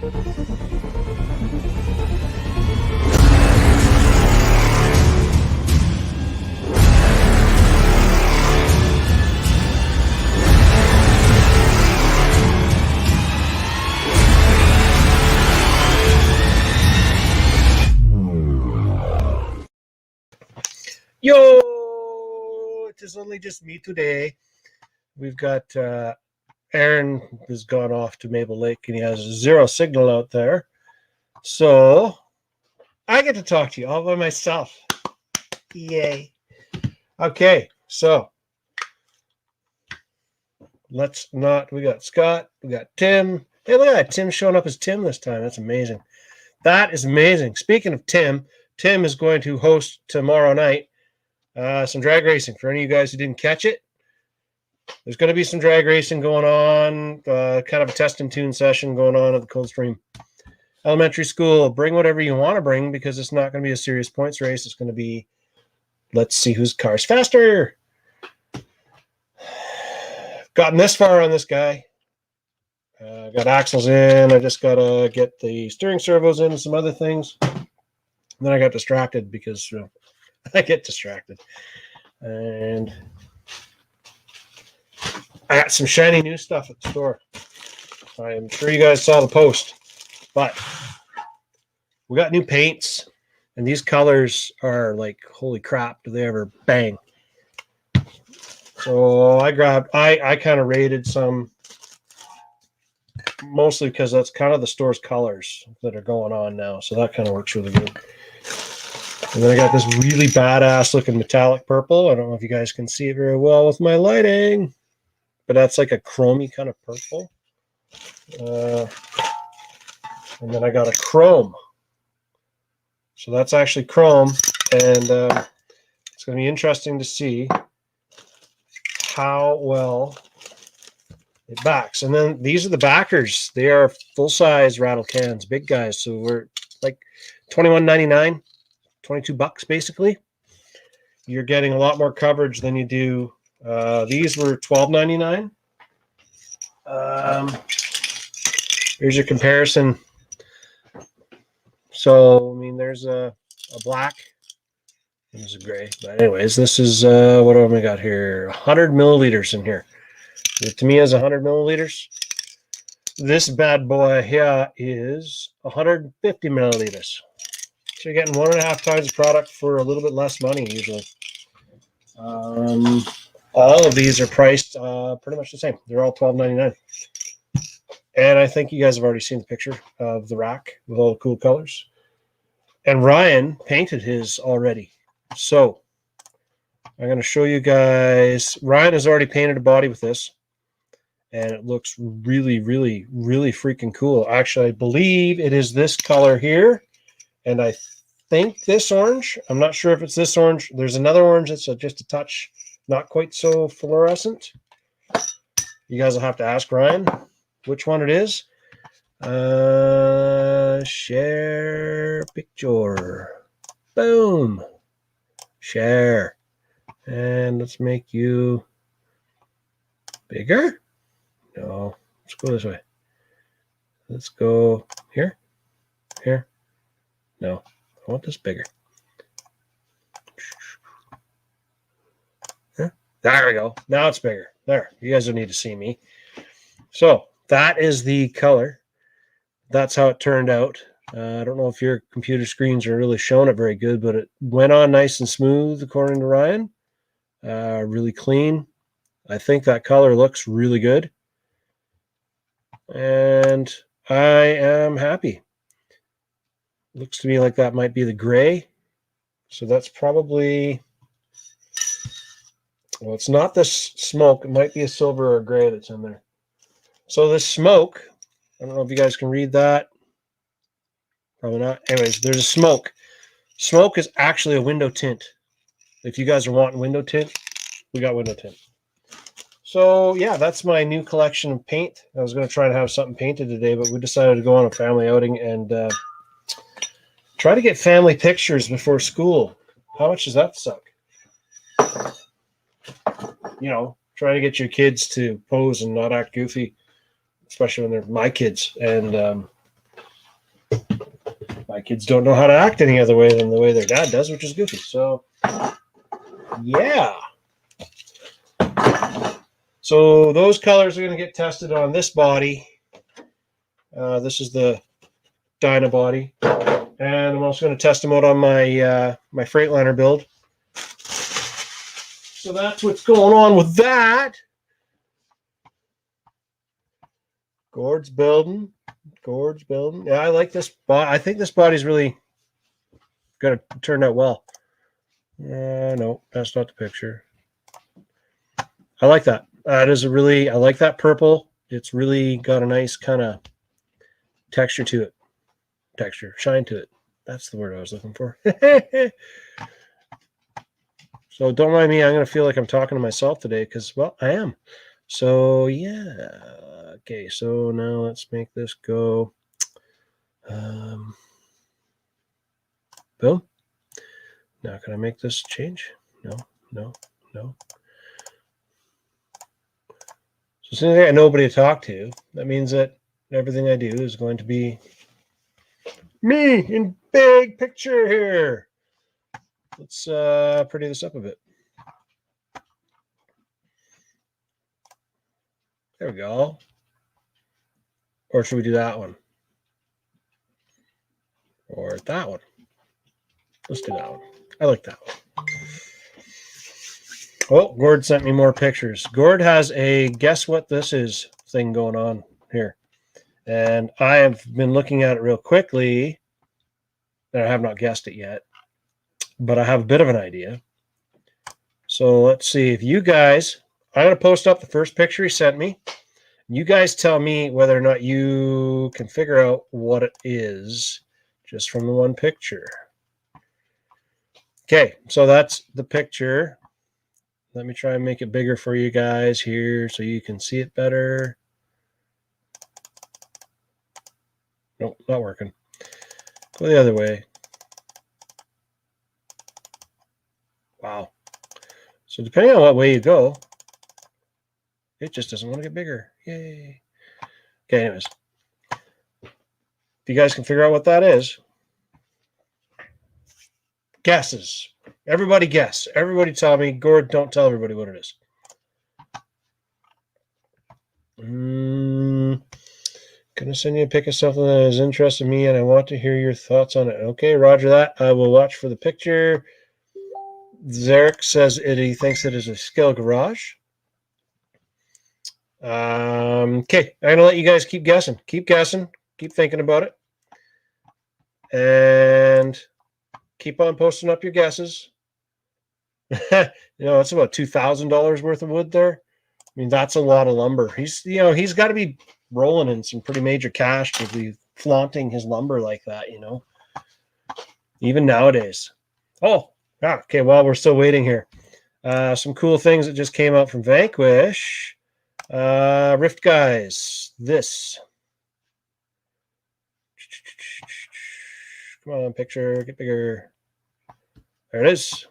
Yo, it is only just me today. We've got Aaron has gone off to Maple Lake and he has zero signal out there. So I get to talk to you all by myself. Yay. Okay, so we got Scott, we got Tim. Hey, look at that. Tim's showing up as Tim this time. That's amazing. That is amazing. Speaking of Tim is going to host tomorrow night some drag racing. For any of you guys who didn't catch it, there's going to be some drag racing going on, kind of a test and tune session going on at the Coldstream Elementary School. Bring whatever you want to bring because it's not going to be a serious points race. It's going to be, let's see whose car's faster. Gotten this far on this guy. Got axles in. I just got to get the steering servos in and some other things. And then I got distracted because I get distracted. And I got some shiny new stuff at the store. I am sure you guys saw the post. But we got new paints. And these colors are like, holy crap, do they ever bang. So I kind of rated some, mostly because that's kind of the store's colors that are going on now. So that kind of works really good. And then I got this really badass looking metallic purple. I don't know if you guys can see it very well with my lighting, but that's like a chromy kind of purple. And then I got a chrome. So that's actually chrome. And it's going to be interesting to see how well it backs. And then these are the backers. They are full-size rattle cans, big guys. So we're like $21.99, $22 basically. You're getting a lot more coverage than you do. These were $12.99. Here's your comparison. So, I mean, there's a black. There's a gray. But anyways, this is, what have we got here? 100 milliliters in here. The Tamiya is 100 milliliters. This bad boy here is 150 milliliters. So you're getting 1.5 times the product for a little bit less money usually. All of these are priced pretty much the same. They're all $12.99. And I think you guys have already seen the picture of the rack with all the cool colors. And Ryan painted his already. So I'm going to show you guys. Ryan has already painted a body with this. And it looks really, really, really freaking cool. Actually, I believe it is this color here. And I think this orange. I'm not sure if it's this orange. There's another orange that's just a touch, not quite so fluorescent. You guys will have to ask Ryan which one it is. Share picture. Boom. Share. And let's make you bigger. No, let's go this way. Let's go here. Here. No, I want this bigger. Huh? There we go. Now it's bigger. There. You guys don't need to see me. So that is the color. That's how it turned out. I don't know if your computer screens are really showing it very good, but it went on nice and smooth according to Ryan. Really clean. I think that color looks really good. And I am happy. Looks to me like that might be the gray. So that's probably, well, it's not this smoke. It might be a silver or gray that's in there. So this smoke, I don't know if you guys can read that. Probably not. Anyways, there's a smoke. Smoke is actually a window tint. If you guys are wanting window tint, we got window tint. So yeah, that's my new collection of paint. I was going to try to have something painted today, but we decided to go on a family outing and try to get family pictures before school. How much does that suck? You know, trying to get your kids to pose and not act goofy, especially when they're my kids. And My kids don't know how to act any other way than the way their dad does, which is goofy. So, yeah. So those colors are going to get tested on this body. This is the Dyna body. And I'm also going to test them out on my my Freightliner build. So that's what's going on with that. Gord's building. Yeah, I like this body. I think this body's really going to turn out well. No, that's not the picture. I like that. I like that purple. It's really got a nice kind of texture to it. Shine to it. That's the word I was looking for. So don't mind me. I'm going to feel like I'm talking to myself today because, well, I am. So, yeah. Okay, so now let's make this go. Boom. Now, can I make this change? No. So since I got nobody to talk to, that means that everything I do is going to be me in big picture here. Let's pretty this up a bit. There we go. Or should we do that one? Or that one? Let's do that one. I like that one. Oh, Gord sent me more pictures. Gord has a guess what this is thing going on here. And I have been looking at it real quickly. And I have not guessed it yet. But I have a bit of an idea. So let's see if you guys... I'm going to post up the first picture he sent me. You guys tell me whether or not you can figure out what it is just from the one picture. Okay, so that's the picture. Let me try and make it bigger for you guys here so you can see it better. Nope, not working. Go the other way. Wow. So depending on what way you go, it just doesn't want to get bigger. Yay. Okay, anyways. If you guys can figure out what that is. Guesses. Everybody guess. Everybody tell me. Gord, don't tell everybody what it is. Gonna send you a pic of something that has interested me and I want to hear your thoughts on it. Okay, roger that. I will watch for the picture. Zarek says he thinks it is a scale garage. Okay, I'm gonna let you guys keep guessing. Keep guessing. Keep thinking about it. And keep on posting up your guesses. It's about $2,000 worth of wood there. I mean, that's a lot of lumber. He's got to be rolling in some pretty major cash to be flaunting his lumber like that, even nowadays. Oh, okay. While we're still waiting here, some cool things that just came out from Vanquish. Rift guys, this. Come on, picture, get bigger. There it is.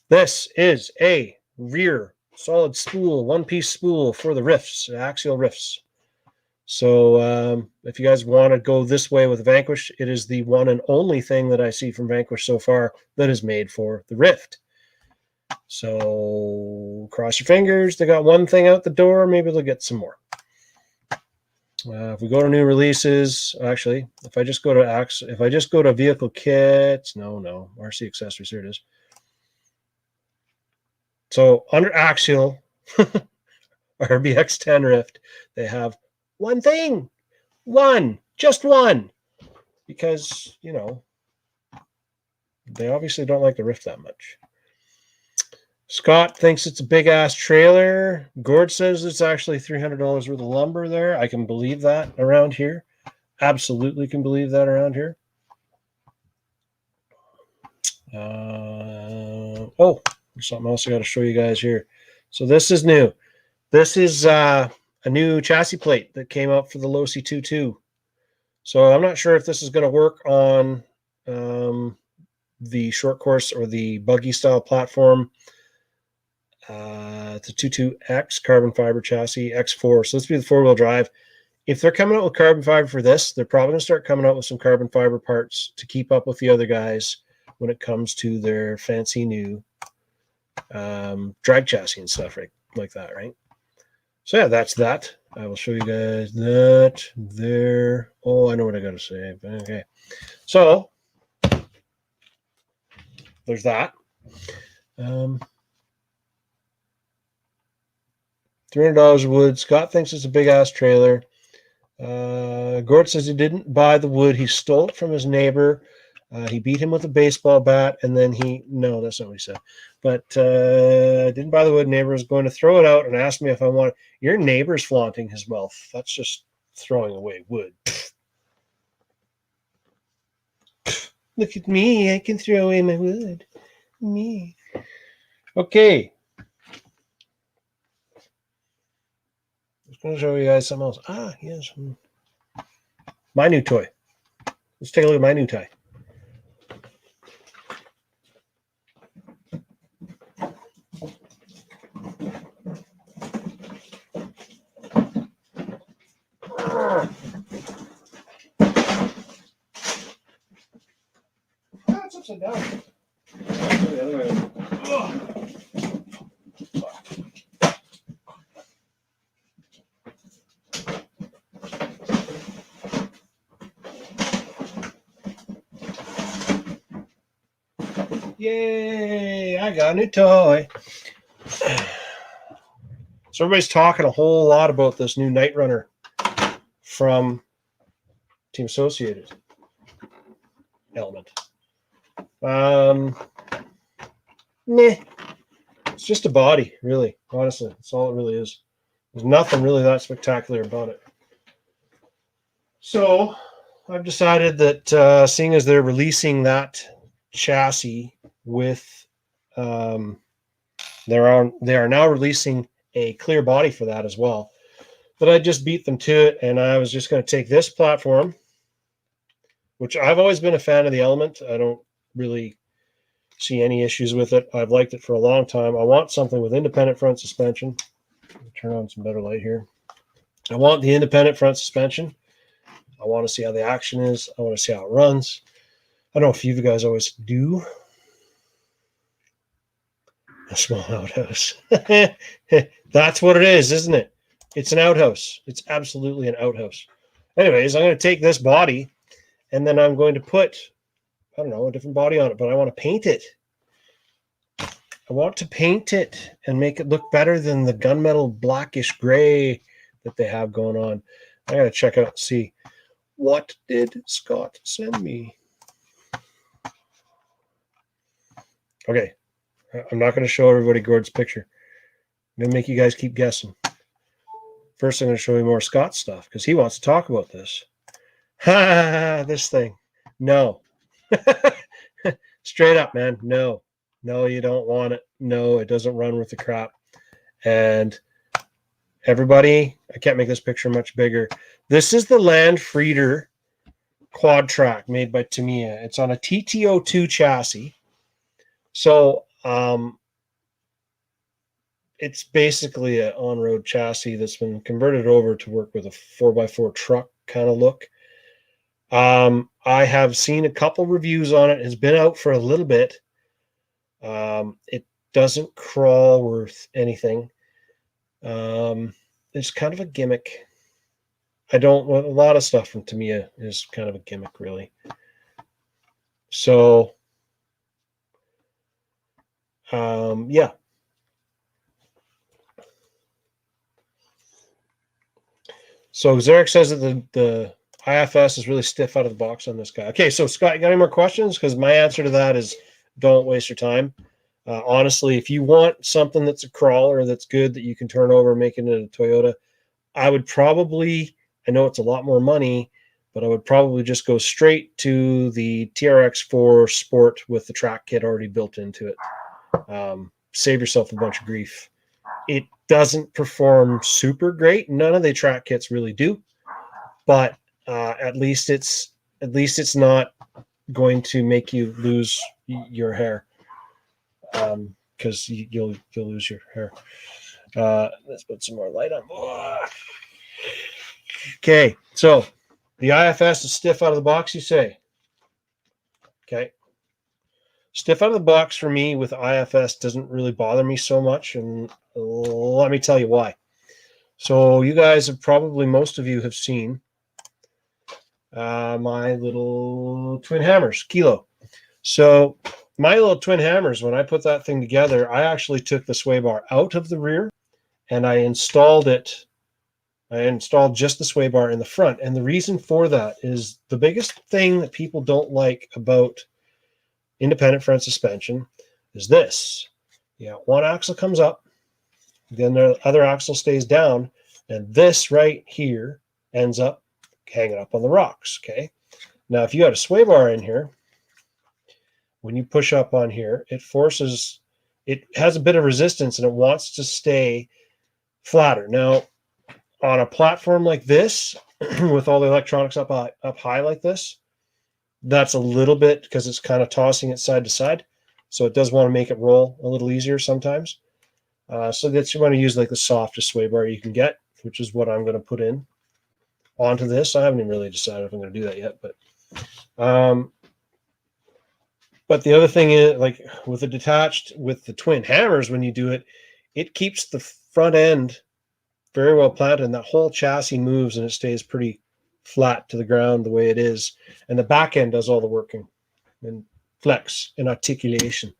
This is a rear solid spool, one-piece spool for the rifts, axial rifts. So if you guys want to go this way with Vanquish, it is the one and only thing that I see from Vanquish so far that is made for the Rift. So cross your fingers. They got one thing out the door. Maybe they'll get some more. If we go to new releases, actually, if I just go to vehicle kits, no, RC accessories, here it is. So under axial RBX10 Rift, they have one thing, just one, because they obviously don't like the Rift that much. Scott thinks it's a big ass trailer. Gord says it's actually $300 worth of lumber there. I can believe that around here. Absolutely can believe that around here. Oh, there's something else I got to show you guys here. So this is new. This is a new chassis plate that came out for the Losi 22. So I'm not sure if this is going to work on the short course or the buggy style platform. It's a 22X carbon fiber chassis, X4. So this will be the 4-wheel drive. if they're coming out with carbon fiber for this, they're probably going to start coming out with some carbon fiber parts to keep up with the other guys when it comes to their fancy new drag chassis and stuff like that, right? So yeah, that's that. I will show you guys that there. Oh, I know what I got to say. Okay. So there's that. $300 wood. Scott thinks it's a big ass trailer. Gord says he didn't buy the wood. He stole it from his neighbor. He beat him with a baseball bat, and then no, that's not what he said. But didn't buy the wood. Neighbor was going to throw it out and asked me if I want. Your neighbor's flaunting his wealth. That's just throwing away wood. Look at me. I can throw away my wood. Me. Okay. I'm going to show you guys something else. Yes. My new toy. Let's take a look at my new toy. It's upside down. The other way. Yay! I got a new toy. So everybody's talking a whole lot about this new Night Runner from Team Associated element. Meh. It's just a body, really. Honestly, that's all it really is. There's nothing really that spectacular about it. So I've decided that seeing as they're releasing that chassis with, they are now releasing a clear body for that as well. But I just beat them to it, and I was just going to take this platform, which I've always been a fan of the Element. I don't really see any issues with it. I've liked it for a long time. I want something with independent front suspension. Turn on some better light here. I want the independent front suspension. I want to see how the action is. I want to see how it runs. I don't know if you guys always do. A small outhouse. That's what it is, isn't it? It's an outhouse. It's absolutely an outhouse. Anyways, I'm going to take this body, and then I'm going to put, I don't know, a different body on it, but I want to paint it. I want to paint it and make it look better than the gunmetal blackish gray that they have going on. I got to check out and see. What did Scott send me? Okay. I'm not going to show everybody Gord's picture. I'm going to make you guys keep guessing. First, I'm going to show you more Scott stuff because he wants to talk about this. This thing. No. Straight up, man. No. No, you don't want it. No, it doesn't run with the crap. And everybody, I can't make this picture much bigger. This is the Land Freeder quad track made by Tamiya. It's on a TTO2 chassis. So it's basically an on-road chassis that's been converted over to work with a 4x4 truck kind of look. I have seen a couple reviews on it. It's been out for a little bit. It doesn't crawl worth anything. It's kind of a gimmick. A lot of stuff from Tamiya is kind of a gimmick, really. So, yeah. So Zarek says that the IFS is really stiff out of the box on this guy. Okay, so Scott, you got any more questions? Because my answer to that is don't waste your time. Honestly, if you want something that's a crawler that's good that you can turn over and make it into a Toyota, I would probably, I know it's a lot more money, but I would probably just go straight to the TRX4 Sport with the track kit already built into it. Save yourself a bunch of grief. It doesn't perform super great. None of the track kits really do, but at least it's not going to make you lose your hair, because you'll lose your hair. Let's put some more light on. Okay, so the IFS is stiff out of the box, you say? Okay. Stiff out of the box for me with IFS doesn't really bother me so much, and let me tell you why. So you guys have probably, most of you have seen my little twin hammers, Kilo. So my little twin hammers, when I put that thing together, I actually took the sway bar out of the rear and I installed it. I installed just the sway bar in the front. And the reason for that is the biggest thing that people don't like about independent front suspension is this. Yeah, one axle comes up, then the other axle stays down, and this right here ends up hanging up on the rocks. Okay. Now, if you had a sway bar in here, when you push up on here, it has a bit of resistance and it wants to stay flatter. Now, on a platform like this, with all the electronics up high like this, that's a little bit because it's kind of tossing it side to side. So it does want to make it roll a little easier sometimes. So that you want to use like the softest sway bar you can get, which is what I'm going to put in onto this. I haven't even really decided if I'm going to do that yet, but the other thing is, like with the detached, with the twin hammers, when you do it, it keeps the front end very well planted, and that whole chassis moves and it stays pretty flat to the ground the way it is. And the back end does all the working and flex and articulation.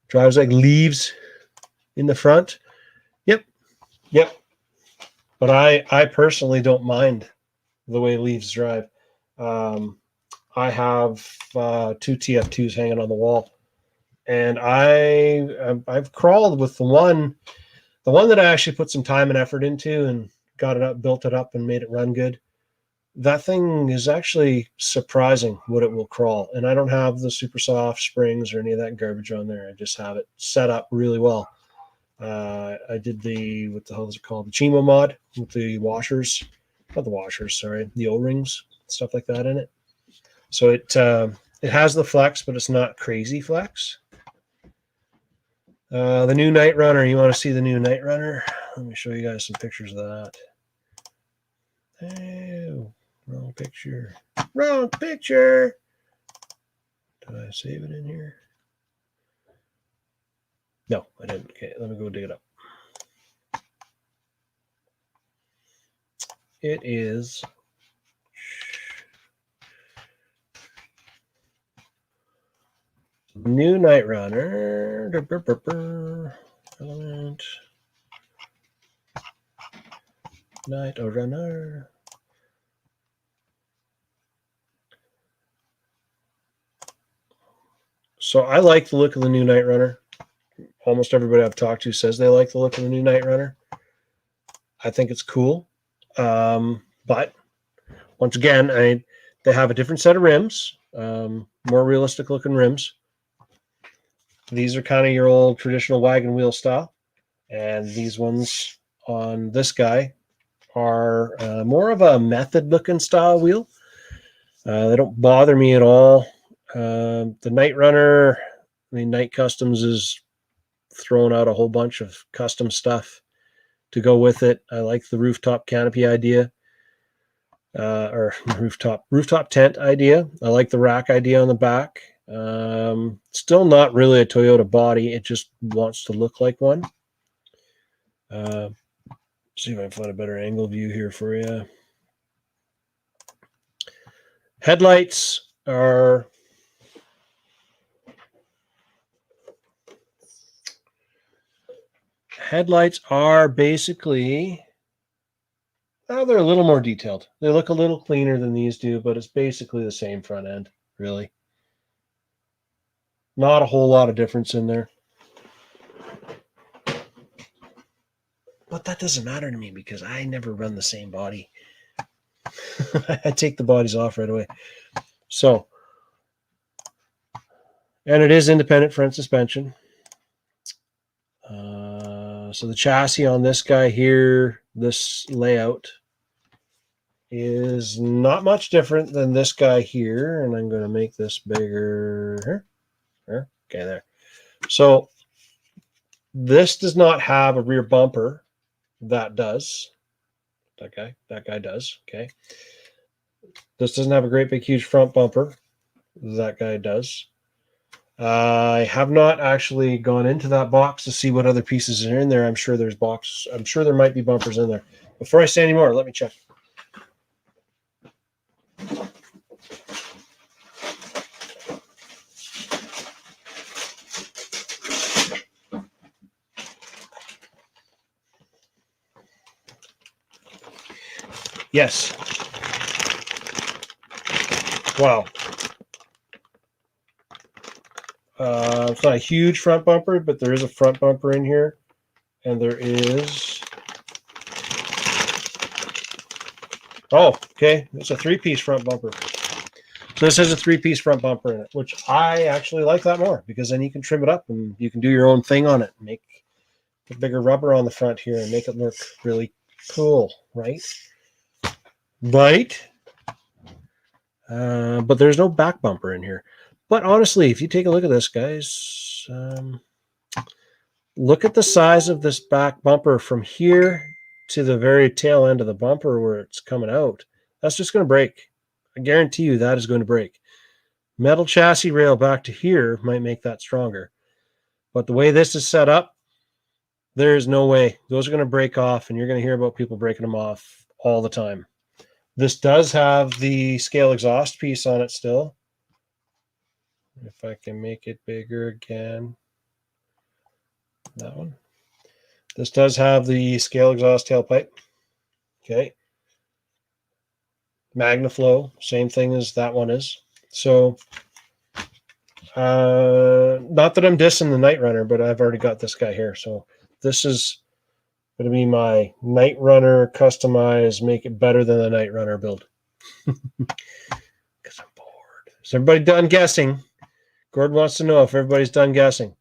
Drives like leaves in the front. Yep. But I personally don't mind the way leaves drive. I have 2 TF2s hanging on the wall, and I've crawled with the one that I actually put some time and effort into and got it up, built it up, and made it run good. That thing is actually surprising what it will crawl, and I don't have the super soft springs or any of that garbage on there. I just have it set up really well. I did what the hell is it called? The Chimo mod with the washers, not the washers, sorry, the O-rings, stuff like that in it. So it has the flex, but it's not crazy flex. The new Night Runner. You want to see the new Night Runner? Let me show you guys some pictures of that. Oh, wrong picture. Wrong picture. Did I save it in here? No, I didn't. Okay, let me go dig it up. It is new Night Runner. Element. Night Runner. So I like the look of the new Night Runner. Almost everybody I've talked to says they like the look of the new Night Runner. I think it's cool. But once again, they have a different set of rims, more realistic looking rims. These are kind of your old traditional wagon wheel style. And these ones on this guy are more of a method looking style wheel. They don't bother me at all. The Night Runner, Night Customs is throwing out a whole bunch of custom stuff to go with it. I like the rooftop canopy idea, or rooftop tent idea. I like the rack idea on the back. Still not really a Toyota body. It just wants to look like one. See if I can find a better angle view here for you. Headlights are basically, they're a little more detailed. They look a little cleaner than these do, but it's basically the same front end, really. Not a whole lot of difference in there. But that doesn't matter to me because I never run the same body. I take the bodies off right away. So, and it is independent front suspension. So the chassis on this guy here, this layout, is not much different than this guy here. And I'm going to make this bigger. Okay, there. So this does not have a rear bumper That does. That guy does. Okay. This doesn't have a great big huge front bumper. That guy does. I have not actually gone into that box to see what other pieces are in there. I'm sure there's box. I'm sure there might be bumpers in there. Before I say any more, let me check. Yes. Wow. It's not a huge front bumper, but there is a front bumper in here. And there is... Oh, okay. It's a 3-piece front bumper. So this has a 3-piece front bumper in it, which I actually like that more, because then you can trim it up and you can do your own thing on it. Make a bigger rubber on the front here and make it look really cool, right? Right? But there's no back bumper in here. But honestly, if you take a look at this, guys, look at the size of this back bumper from here to the very tail end of the bumper where it's coming out. That's just going to break. I guarantee you that is going to break. Metal chassis rail back to here might make that stronger. But the way this is set up, there is no way. Those are going to break off, and you're going to hear about people breaking them off all the time. This does have the scale exhaust piece on it still. If I can make it bigger again. That one. This does have the scale exhaust tailpipe. Okay. MagnaFlow, same thing as that one is. So, not that I'm dissing the Night Runner, but I've already got this guy here. So this is going to be my Night Runner customized, make it better than the Night Runner build. Because I'm bored. Is everybody done guessing? Gord wants to know if everybody's done guessing.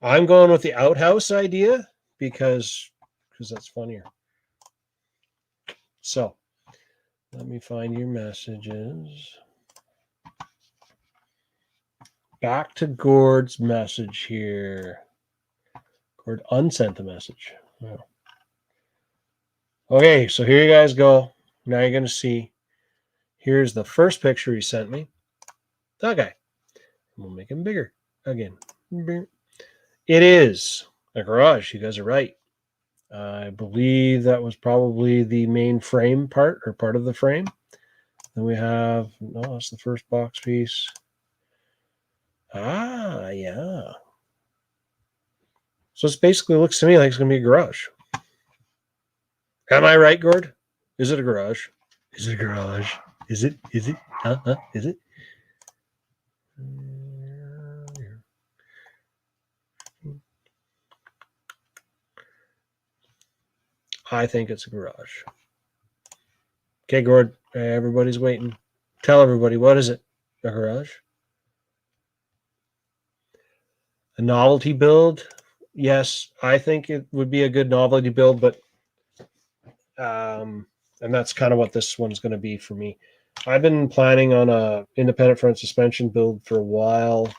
I'm going with the outhouse idea because that's funnier. So, let me find your messages. Back to Gord's message here. Gord unsent the message. Oh. Okay, so here you guys go. Now you're going to see. Here's the first picture he sent me. That guy. We'll make him bigger again. It is a garage. You guys are right. I believe that was probably the main frame part or part of the frame. Then we have, no, that's the first box piece. Ah, yeah. So it basically looks to me like it's going to be a garage. Am I right, Gord? Is it a garage? Is it a garage? Is it? Is it? Is it? I think it's a garage. Okay, Gord, everybody's waiting. Tell everybody, what is it? A garage? A novelty build? Yes, I think it would be a good novelty build, but and that's kind of what this one's going to be for me. I've been planning on a independent front suspension build for a while,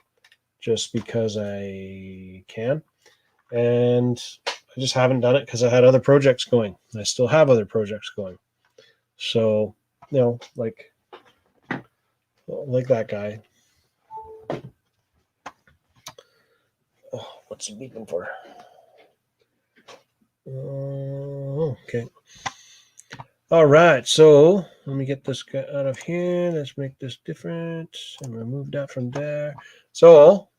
just because I can, and I just haven't done it because I had other projects going. I still have other projects going, so like that guy. Oh, what's he beeping for? Okay. All right, so let me get this guy out of here. Let's make this different and remove that from there. So,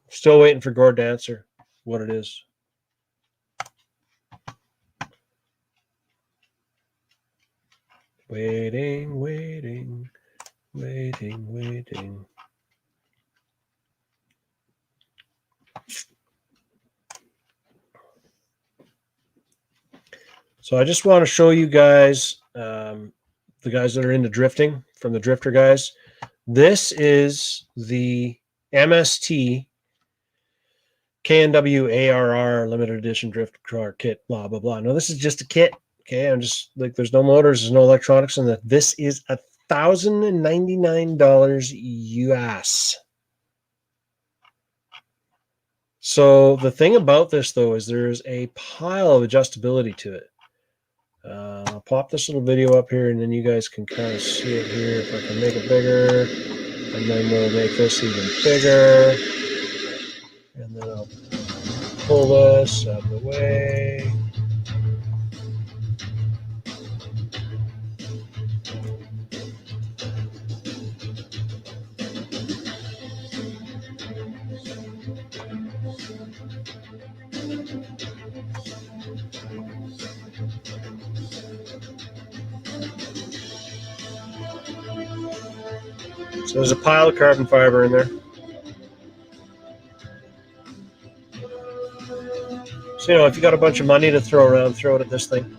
still waiting for Gord to answer what it is. Waiting, waiting, waiting, waiting. So I just want to show you guys, the guys that are into drifting, from the Drifter guys. This is the MST KNW ARR limited edition drift car kit, blah, blah, blah. No, this is just a kit. Okay, I'm just like, there's no motors, there's no electronics in that. This is $1,099 US. So the thing about this, though, is there's a pile of adjustability to it. I'll pop this little video up here, and then you guys can kind of see it here. If I can make it bigger, and then we'll make this even bigger. And then I'll pull this out of the way. So there's a pile of carbon fiber in there. So, if you got a bunch of money to throw around, throw it at this thing.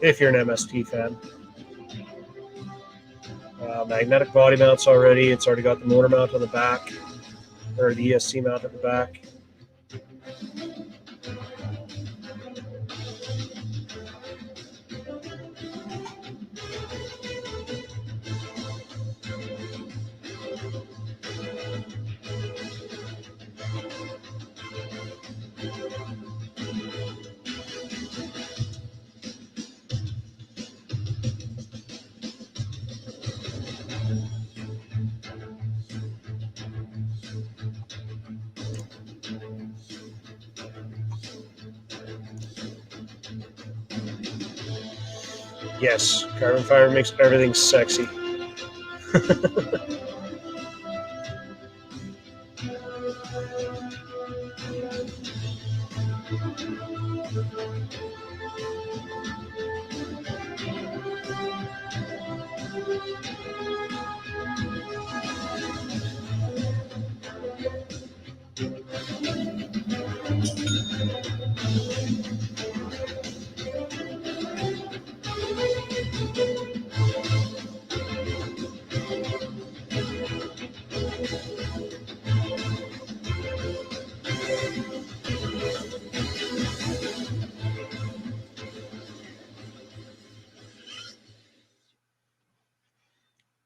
If you're an MST fan. Magnetic body mounts already. It's already got the motor mount on the back, or the ESC mount at the back. Yes, carbon fiber makes everything sexy.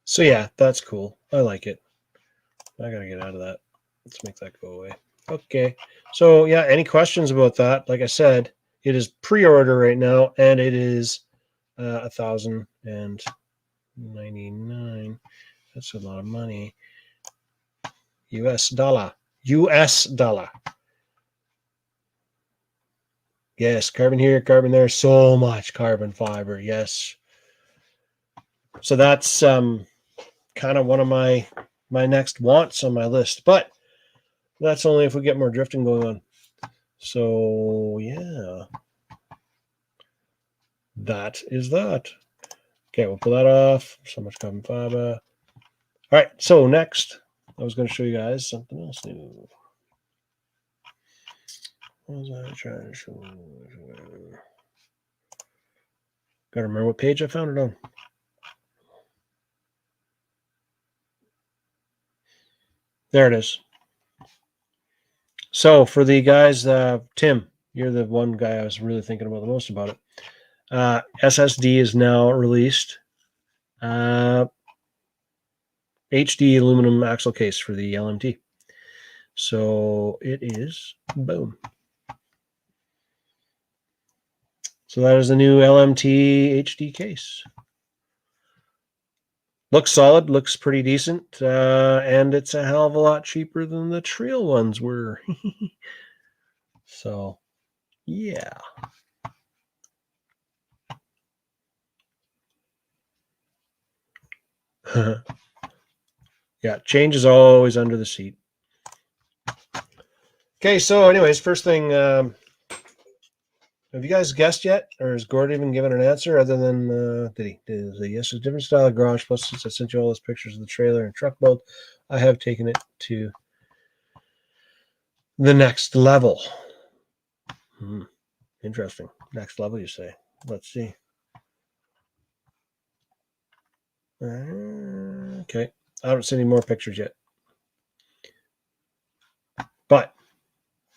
So yeah, that's cool. I like it. I gotta get out of that. Let's make that go away. Okay. So yeah, any questions about that? Like I said, it is pre-order right now, and it is $1,099. That's a lot of money. US dollar. US dollar. Yes, carbon here, carbon there. So much carbon fiber. Yes. So that's kind of one of my next wants on my list, but that's only if we get more drifting going on. So yeah, that is that. Okay, we'll pull that off. So much carbon fiber. All right, so next I was going to show you guys something else new. What was I trying to show? Gotta remember what page I found it on. There it is. So for the guys, Tim, you're the one guy I was really thinking about the most about it. SSD is now released. HD aluminum axle case for the LMT. So it is, boom. So that is the new LMT HD case. Looks solid, looks pretty decent, and it's a hell of a lot cheaper than the trail ones were. So, yeah. Yeah, change is always under the seat. Okay, so anyways, first thing, have you guys guessed yet? Or has Gord even given an answer other than, did he? Yes, it's a different style of garage. Plus, since I sent you all those pictures of the trailer and truck build, I have taken it to the next level. Interesting. Next level, you say? Let's see. Okay. I don't see any more pictures yet. But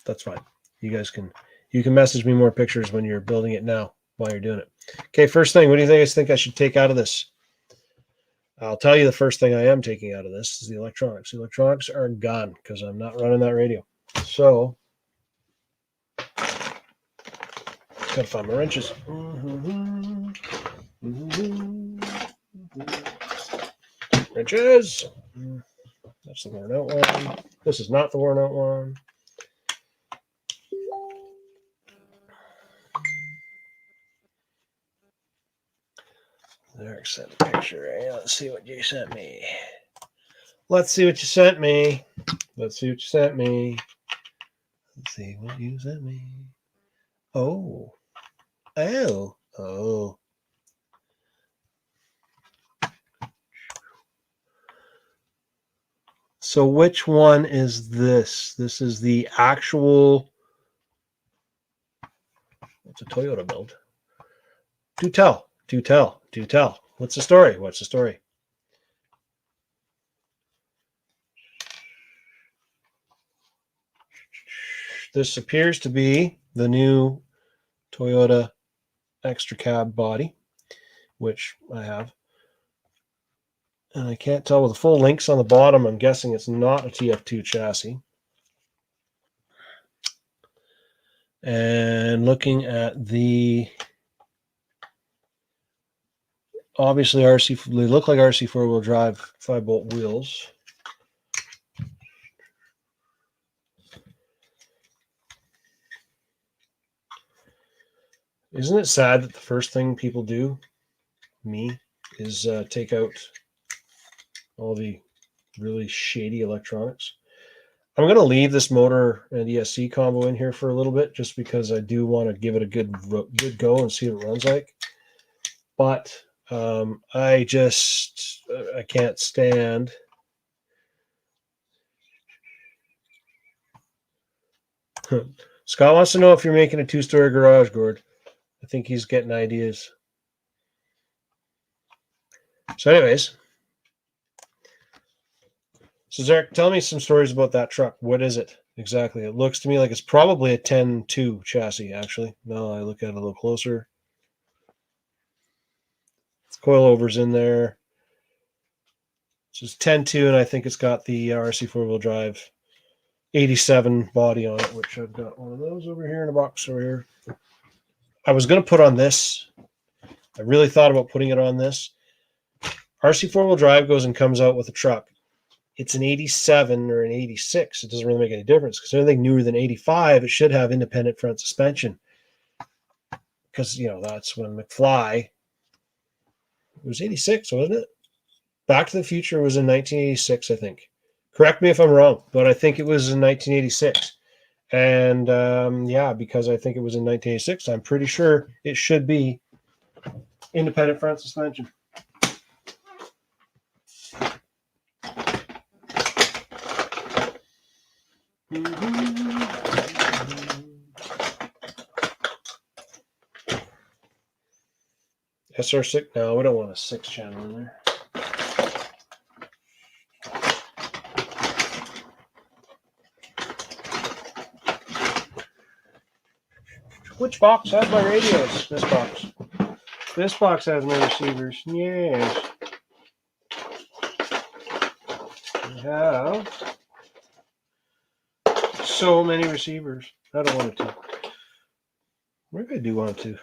that's fine. You guys can message me more pictures when you're building it now while you're doing it. Okay, first thing, what do you guys think I should take out of this? I'll tell you the first thing I am taking out of this is the electronics. The electronics are gone because I'm not running that radio. So, gotta find my wrenches. Wrenches. That's the worn out one. This is not the worn out one. There, sent a picture. Hey, let's see what you sent me. Let's see what you sent me. Let's see what you sent me. Let's see what you sent me. Oh. Oh. Oh. So which one is this? This is the actual. It's a Toyota build. Do tell. Do tell. Do tell. What's the story? What's the story? This appears to be the new Toyota extra cab body, which I have. And I can't tell with the full links on the bottom. I'm guessing it's not a TF2 chassis. And looking at the, obviously RC, they look like RC four-wheel drive 5-bolt wheels. Isn't it sad that the first thing people do, me, is take out all the really shady electronics? I'm going to leave this motor and ESC combo in here for a little bit, just because I do want to give it a good go and see what it runs like. But I can't stand. Scott wants to know if you're making a 2-story garage, Gord. I think he's getting ideas. So anyways, so Zarek, tell me some stories about that truck. What is it exactly? It looks to me like it's probably a 10-2 chassis, actually. Now I look at it a little closer. Coilovers in there. This is 10-2, and I think it's got the RC four-wheel drive 87 body on it, which I've got one of those over here in a box over here. I was going to put on this. I really thought about putting it on this. RC four-wheel drive goes and comes out with a truck. It's an 87 or an 86. It doesn't really make any difference, because anything newer than 85, it should have independent front suspension. Because, that's when McFly, it was 86, wasn't it? Back to the Future was in 1986, I think. Correct me if I'm wrong, but I think it was in 1986. And because I think it was in 1986, I'm pretty sure it should be independent front suspension. SR6? No, we don't want a 6-channel in there. Which box has my radios? This box. This box has my receivers. Yes. We have so many receivers. I don't want it to. Maybe I do want it to.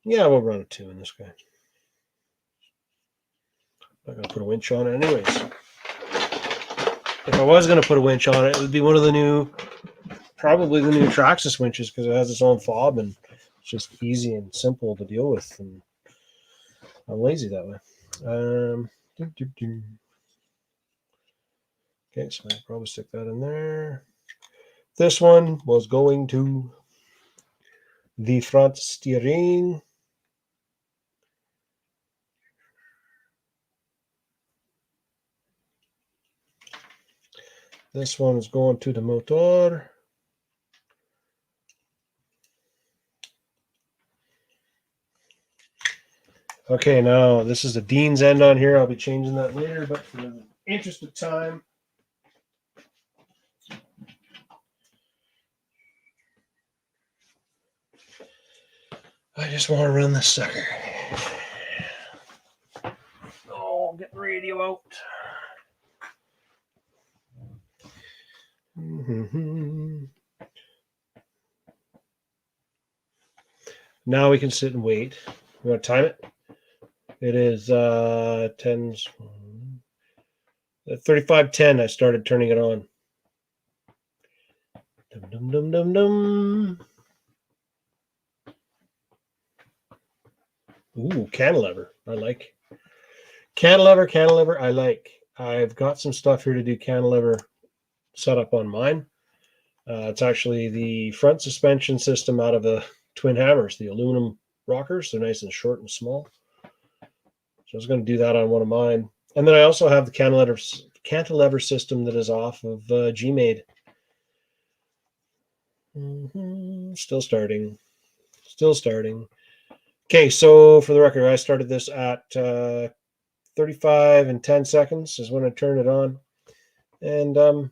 Yeah, we'll run a 2 in this guy. I'm not going to put a winch on it anyways. If I was going to put a winch on it, it would be one of the probably the new Traxxas winches, because it has its own fob and it's just easy and simple to deal with. And I'm lazy that way. Okay, so I'll probably stick that in there. This one was going to the front steering. This one is going to the motor. Okay, now this is the Dean's end on here. I'll be changing that later, but for the interest of time, I just want to run this sucker. Oh, get the radio out. Now we can sit and wait. You want to time it? It is 10, 35:10. I started turning it on. Dum, dum, dum, dum, dum. Ooh, cantilever. I like. Cantilever, I like. I've got some stuff here to do cantilever setup on mine. It's actually the front suspension system out of the twin hammers, the aluminum rockers. They're nice and short and small. So I was going to do that on one of mine. And then I also have the cantilever system that is off of G-Made. Still starting. Okay, so for the record, I started this at 35 and 10 seconds is when I turned it on. And I'm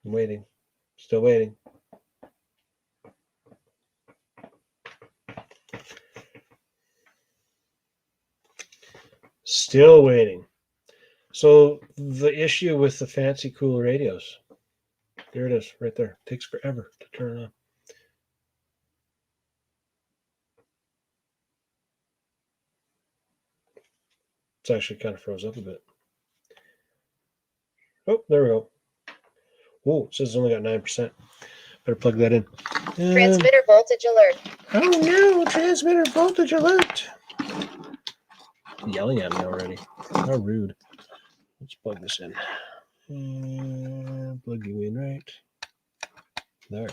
waiting. Still waiting. Still waiting. So the issue with the fancy cool radios, there it is, right there. It takes forever to turn on. It's actually kind of froze up a bit. Oh, there we go. Oh, it says it's only got 9%. Better plug that in. Transmitter voltage alert. Oh no, transmitter voltage alert. Yelling at me already. How rude. Let's plug this in. And plug you in right there.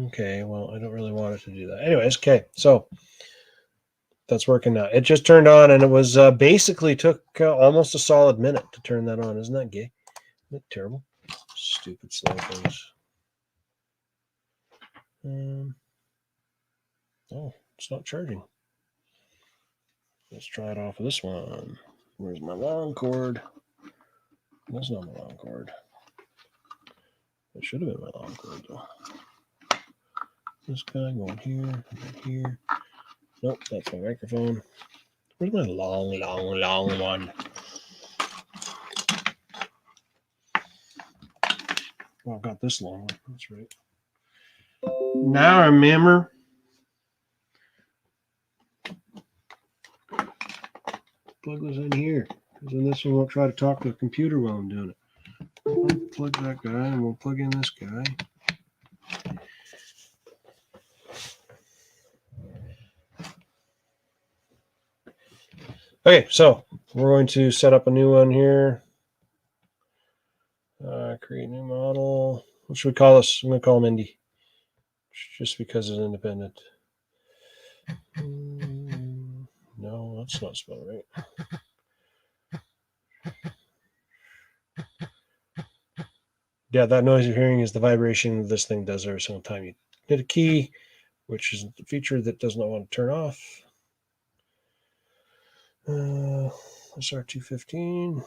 Okay, well, I don't really want it to do that. Anyways, okay, so that's working now. It just turned on, and it was basically took almost a solid minute to turn that on. Isn't that gay? Isn't that terrible? Stupid slow things. Oh, it's not charging. Let's try it off of this one. Where's my long cord? That's not my long cord. It should have been my long cord, though. This guy going here, right here. Nope, that's my microphone. Where's my long one? Oh, I've got this long one. That's right. Now I remember. Plug this in here. Because then this one won't try to talk to the computer while I'm doing it. I'll plug that guy and we'll plug in this guy. Okay, so we're going to set up a new one here. Create new model. What should we call this? I'm going to call him Indy. Just because it's independent. No, that's not spelled right. Yeah, that noise you're hearing is the vibration this thing does every single time you hit a key, which is the feature that does not want to turn off. SR215.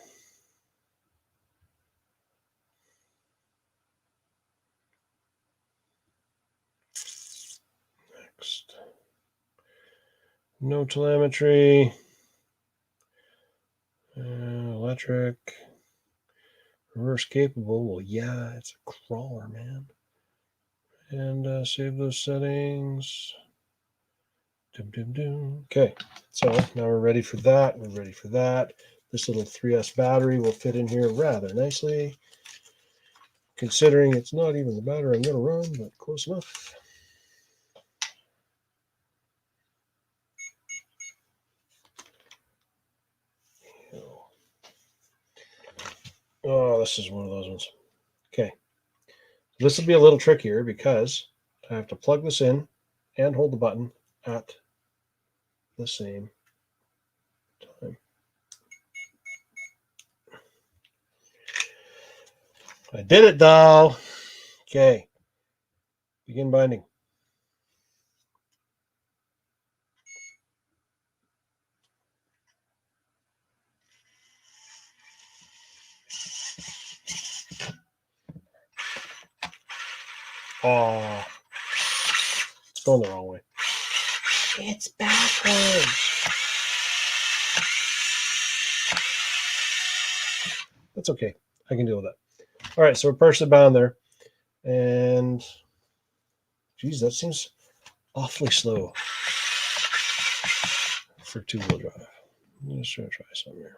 Next. No telemetry. Electric. Reverse capable. Well, yeah, it's a crawler, man. And save those settings. Okay, so now we're ready for that. We're ready for that. This little 3S battery will fit in here rather nicely, considering it's not even the battery I'm going to run, but close enough. Oh, this is one of those ones. Okay, this will be a little trickier because I have to plug this in and hold the button at the same time. I did it though. Okay, begin binding. Oh, it's going the wrong way. It's backwards. That's okay. I can deal with that. All right, so we're partially bound there. And, geez, that seems awfully slow for two-wheel drive. I'm just going to try something here.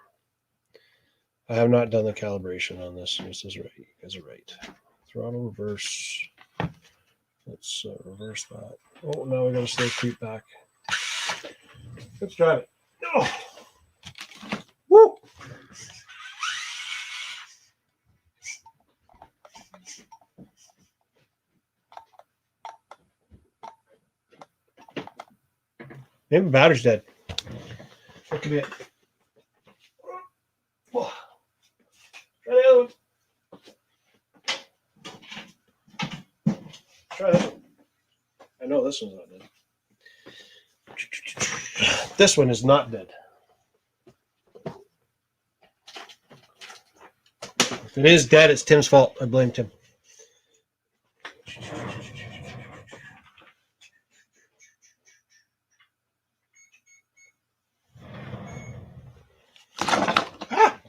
I have not done the calibration on this. This is right. You guys are right. Throttle reverse. Let's reverse that. Oh, now we got to slow creep back. Let's drive it. Oh. Woo! Maybe the battery's dead. That could be it. Oh. Try the other one. Try this one. I know this one's not dead. This one is not dead. If it is dead, it's Tim's fault. I blame Tim.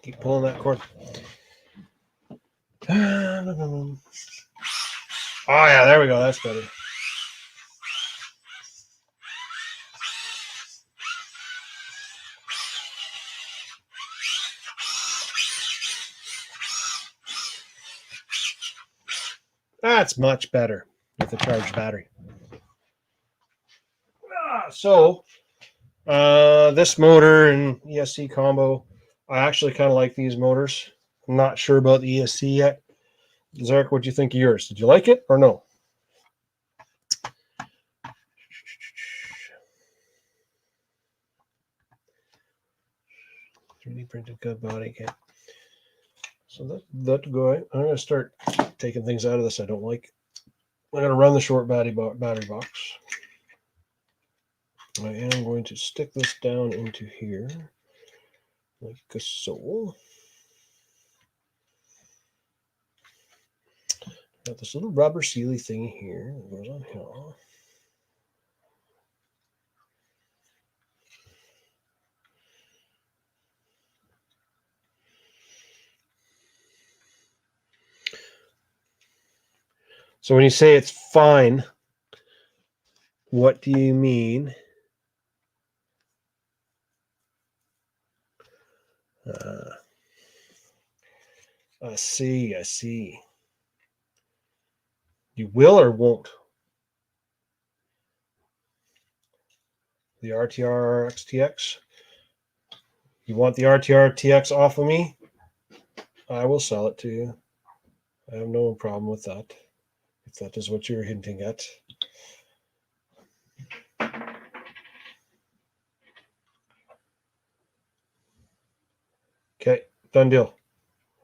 Keep pulling that cord. Oh, yeah, there we go. That's better. That's much better with a charged battery. So, this motor and ESC combo, I actually kind of like these motors. I'm not sure about the ESC yet. Zarek, what do you think of yours? Did you like it or no? 3D printed good body kit. So that guy, I'm going to start taking things out of this I don't like. I'm going to run the short battery box. I am going to stick this down into here, like so. Got this little rubber sealy thingy here that goes on here. So when you say it's fine, what do you mean? I see. You will or won't? The RTR XTX? You want the RTR TX off of me? I will sell it to you. I have no problem with that, if that is what you're hinting at. Okay, done deal.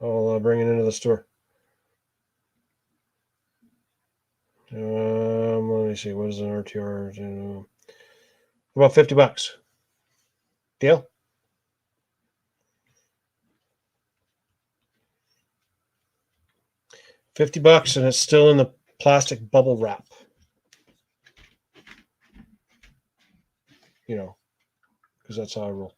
I'll bring it into the store. Let me see. What is an RTR? About $50. Deal? $50, and it's still in the plastic bubble wrap. You know, because that's how I roll.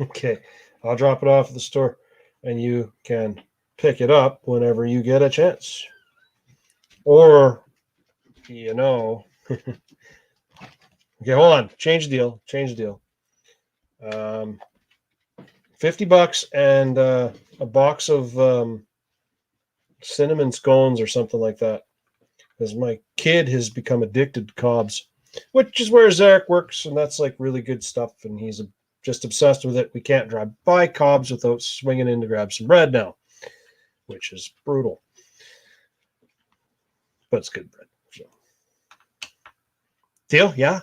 Okay, I'll drop it off at the store, and you can pick it up whenever you get a chance. Or, you know, okay, hold on. Change the deal. $50 and a box of cinnamon scones or something like that. Because my kid has become addicted to cobs, which is where Zarek works, and that's like really good stuff, and he's just obsessed with it. We can't drive by cobs without swinging in to grab some bread now, which is brutal. But it's good bread. So. Deal? Yeah?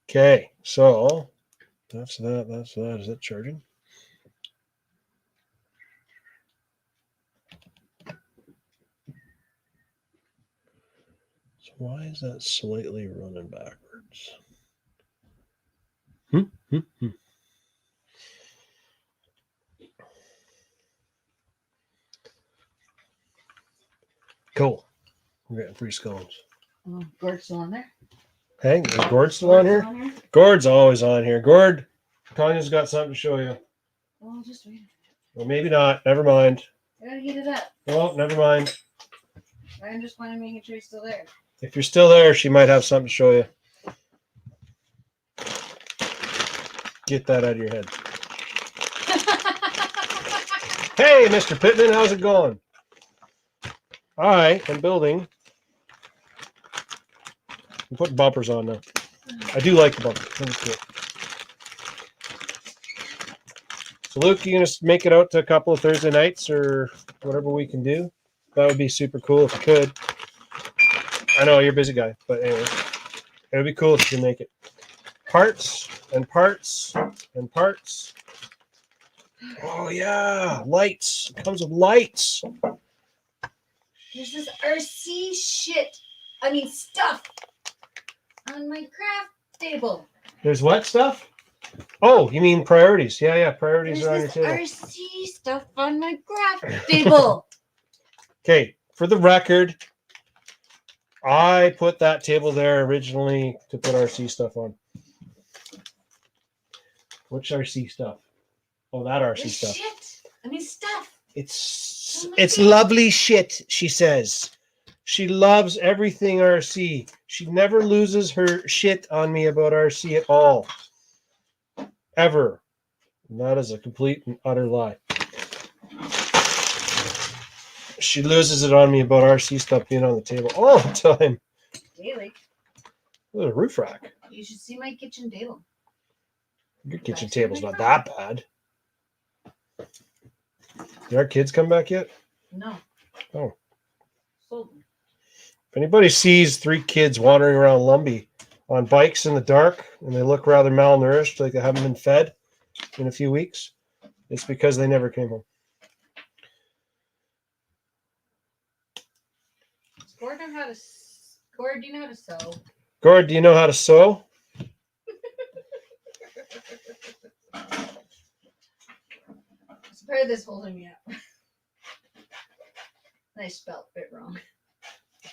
Okay, so that's that. Is it charging? So why is that slightly running backwards? Cool. We're getting free scones. Oh, Gord's still on there? Hey, is Gord still on here? Gord's always on here. Gord, Tanya's got something to show you. Well, just wait. Well, maybe not. Never mind. I gotta heat it up. Well, never mind. I'm just wanting to make sure he's still there. If you're still there, she might have something to show you. Get that out of your head. Hey, Mr. Pittman, how's it going? I am building. I'm putting bumpers on now. I do like the bumpers. That's good. So, Luke, you gonna make it out to a couple of Thursday nights or whatever we can do? That would be super cool if you could. I know you're a busy guy, but anyway, it would be cool if you can make it. Parts and parts and parts. Oh yeah, lights. It comes with lights. There's this RC shit. I mean stuff on my craft table. There's what stuff? Oh, you mean priorities? Yeah. Priorities There's are on your this table. RC stuff on my craft table. Okay, for the record, I put that table there originally to put RC stuff on. Which RC stuff? Oh, that RC There's stuff. shit. I mean stuff. It's lovely shit, she says. She loves everything RC. She never loses her shit on me about RC at all. Ever. And that is a complete and utter lie. She loses it on me about RC stuff being on the table all the time. Daily. Look at a roof rack. You should see my kitchen table. Your kitchen table's not that bad. Did our kids come back yet? No. Oh. Sold them. If anybody sees 3 kids wandering around Lumbee on bikes in the dark and they look rather malnourished, like they haven't been fed in a few weeks, it's because they never came home. Gord, do you know how to sew? Gord, do you know how to sew? It's part of this holding me up. I spelled it wrong.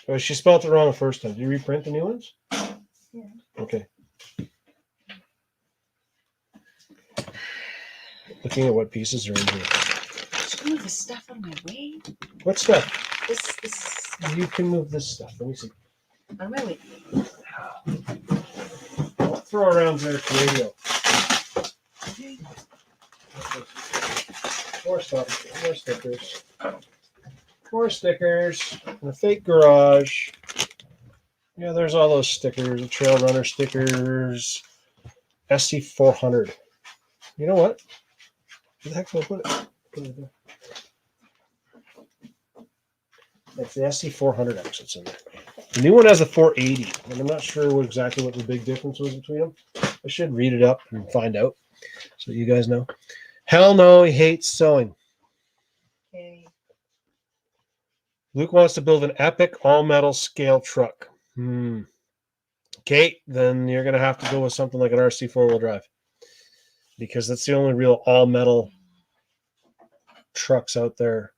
Oh, she spelled it wrong the first time. Did you reprint the new ones? Yeah. Okay. Looking at what pieces are in here. Just move the stuff out of my way. What stuff? This stuff You can move this stuff. Let me see. out of my way. I'll throw around Eric's radio. Okay. More stuff. More stickers. More stickers. And a fake garage. Yeah, there's all those stickers. The Trail Runner stickers. SC400. You know what? Where the heck did I put it? Put it there. That's the SC400X that's in there. The new one has a 480, and I'm not sure exactly what the big difference was between them. I should read it up and find out so you guys know. Hell no, he hates sewing. Okay. Luke wants to build an epic all-metal scale truck. Okay, then you're going to have to go with something like an RC four-wheel drive because that's the only real all-metal trucks out there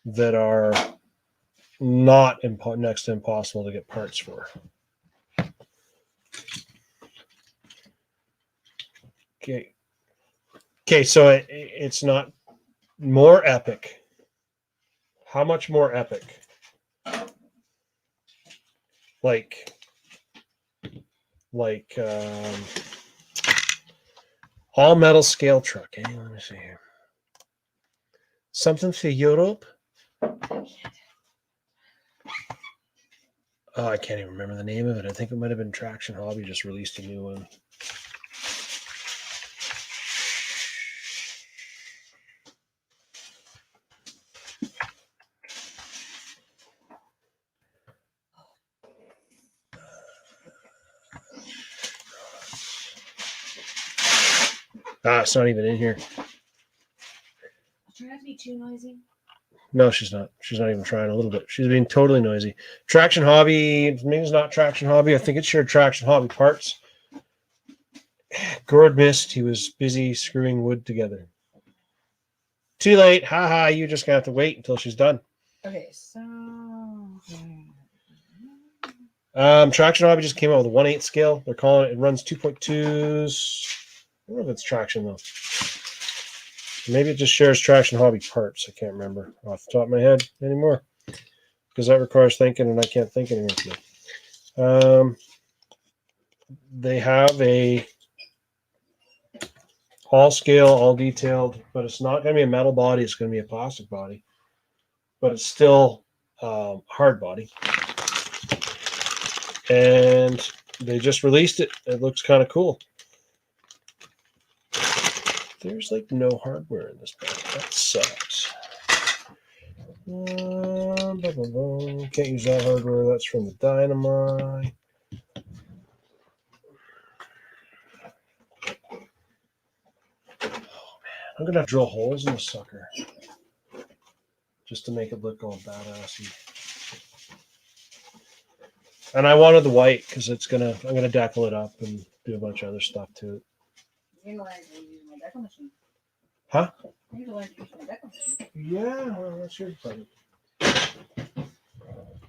that are not next to impossible to get parts for. Okay, so it's not more epic. How much more epic? Like all metal scale truck. Let me see here. Something for Europe? Oh, I can't even remember the name of it. I think it might have been Traction Hobby just released a new one. It's not even in here. Try not to be too noisy. No, she's not. She's not even trying a little bit. She's being totally noisy. Traction Hobby, maybe it's not Traction Hobby. I think it's shared Traction Hobby parts. Gord missed. He was busy screwing wood together. Too late. Haha, you just gonna have to wait until she's done. Okay, so Traction Hobby just came out with a 1/8 scale. They're calling it runs 2.2s. I don't know if it's traction though. Maybe it just shares Traction Hobby parts. I can't remember off the top of my head anymore. Because that requires thinking and I can't think anymore today. They have a all scale, all detailed, but it's not going to be a metal body. It's going to be a plastic body, but it's still hard body. And they just released it. It looks kind of cool. There's like no hardware in this bag. That sucks. Can't use that hardware. That's from the Dynamite. I'm gonna have to drill holes in the sucker just to make it look all badassy. And I wanted the white because I'm gonna deckle it up and do a bunch of other stuff to it. you're gonna learn to use my decal machine. Huh? You're gonna learn to use my decal machine. Yeah, well, that's your department.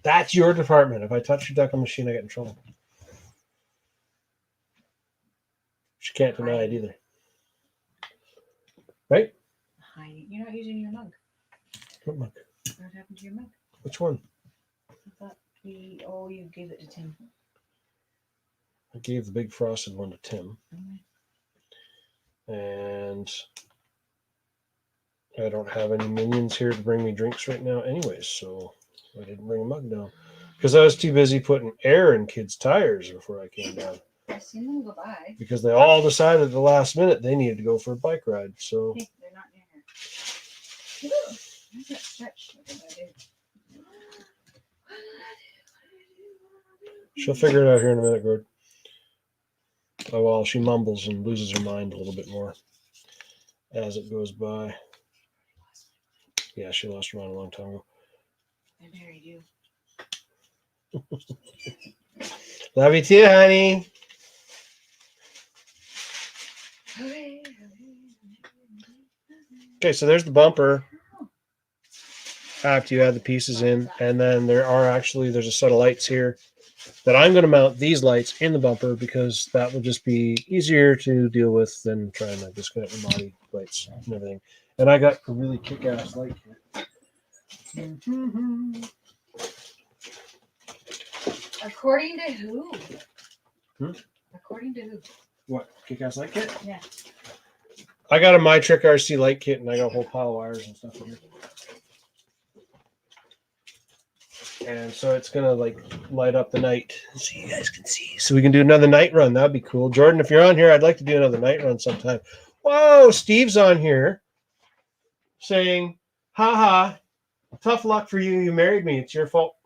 That's your department. If I touch your deckle machine, I get in trouble. She can't deny it either. Right? Hi, you're not using your mug. What mug? What happened to your mug? Which one? I thought you gave it to Tim. I gave the big frosted one to Tim. Okay. And I don't have any minions here to bring me drinks right now anyways, so I didn't bring a mug down. Because I was too busy putting air in kids' tires before I came down. I've seen them go by. Because they all decided at the last minute they needed to go for a bike ride. So Hey, they're not near here. Ooh, where's that stretch? What did I do? she'll figure it out here in a minute, Gord. Oh, well, she mumbles and loses her mind a little bit more as it goes by. Yeah, she lost her mind a long time ago. I married you. Love you too, honey. Okay, so there's the bumper after you add the pieces in. And then there's a set of lights here that I'm going to mount these lights in the bumper because that will just be easier to deal with than trying to disconnect the body lights and everything. And I got a really kick-ass light kit. According to who? Hmm? According to who? What, kick-ass light kit? Yeah. I got a My Trick RC light kit and I got a whole pile of wires and stuff in here. And so it's gonna like light up the night so you guys can see. So we can do another night run. That'd be cool. Jordan, if you're on here, I'd like to do another night run sometime. Whoa, Steve's on here saying, haha, tough luck for you. You married me. It's your fault.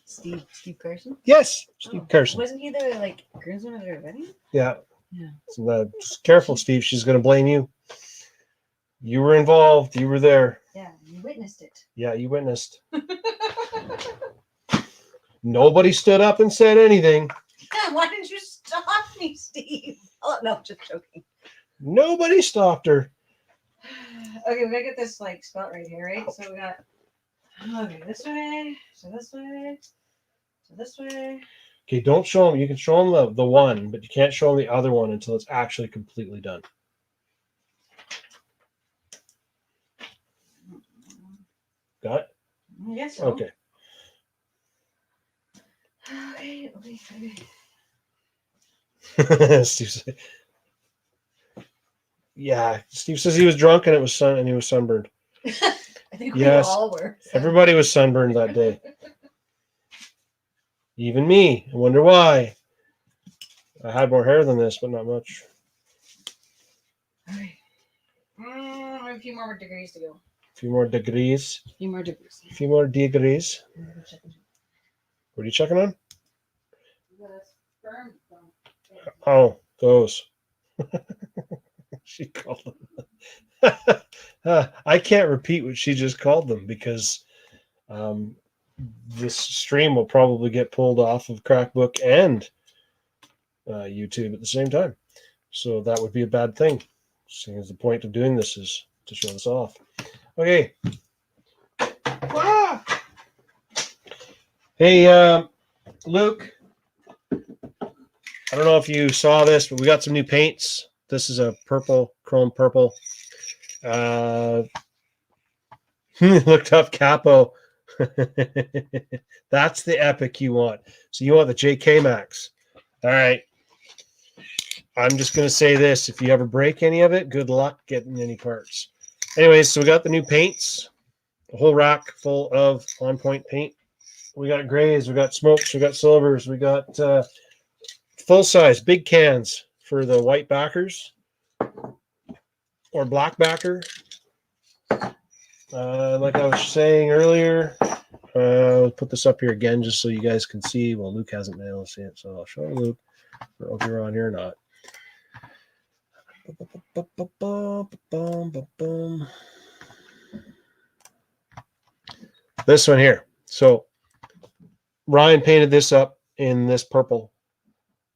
Steve Carson? Yes, Steve Carson. Wasn't he the like groomsman at her wedding? Yeah. Yeah. So, just careful, Steve. She's gonna blame you. You were involved. You were there. Yeah, you witnessed it. Yeah, you witnessed. Nobody stood up and said anything. Why didn't you stop me, Steve? Oh no, just joking. Nobody stopped her. Okay, we gotta get this like spelt right here, right? So we got this way, so this way, so this way. Okay, don't show them. You can show them the one, but you can't show them the other one until it's actually completely done. Got it? Yes. So. Okay. Okay. Steve said, yeah, Steve says he was drunk and he was sunburned. I think we Yes, all were. everybody was sunburned that day. Even me. I wonder why. I had more hair than this, but not much. Okay. A few more degrees to go. A few more degrees. A few more degrees. A few more degrees. What are you checking on? The sperm from- Oh, those. She called them. I can't repeat what she just called them because this stream will probably get pulled off of Crackbook and YouTube at the same time. So that would be a bad thing, seeing as the point of doing this is to show this off. Okay. Ah! Hey, Luke. I don't know if you saw this, but we got some new paints. This is a purple, chrome purple. Looked up Capo. That's the epic you want. So you want the JK Max. All right. I'm just going to say this. If you ever break any of it, good luck getting any parts. Anyways, so we got the new paints. A whole rack full of on-point paint. We got grays, we got smokes, we got silvers, we got full-size big cans for the white backers or black backer. Like I was saying earlier, I'll put this up here again just so you guys can see. Well, Luke hasn't been able to see it, so I'll show Luke if you're on here or not. This one here. So Ryan painted this up in this purple.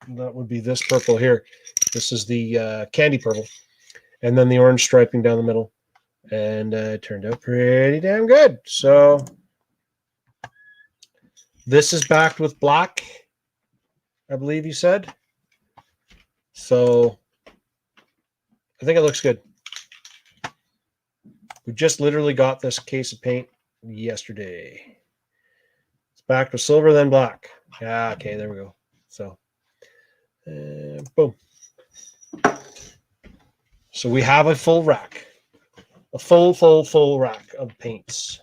That would be this purple here. This is the candy purple. And then the orange striping down the middle. And it turned out pretty damn good. So this is backed with black, I believe you said. So I think it looks good. We just literally got this case of paint yesterday. It's backed with silver, then black. Yeah, okay, there we go. So, boom. So we have a full rack. A full rack of paints.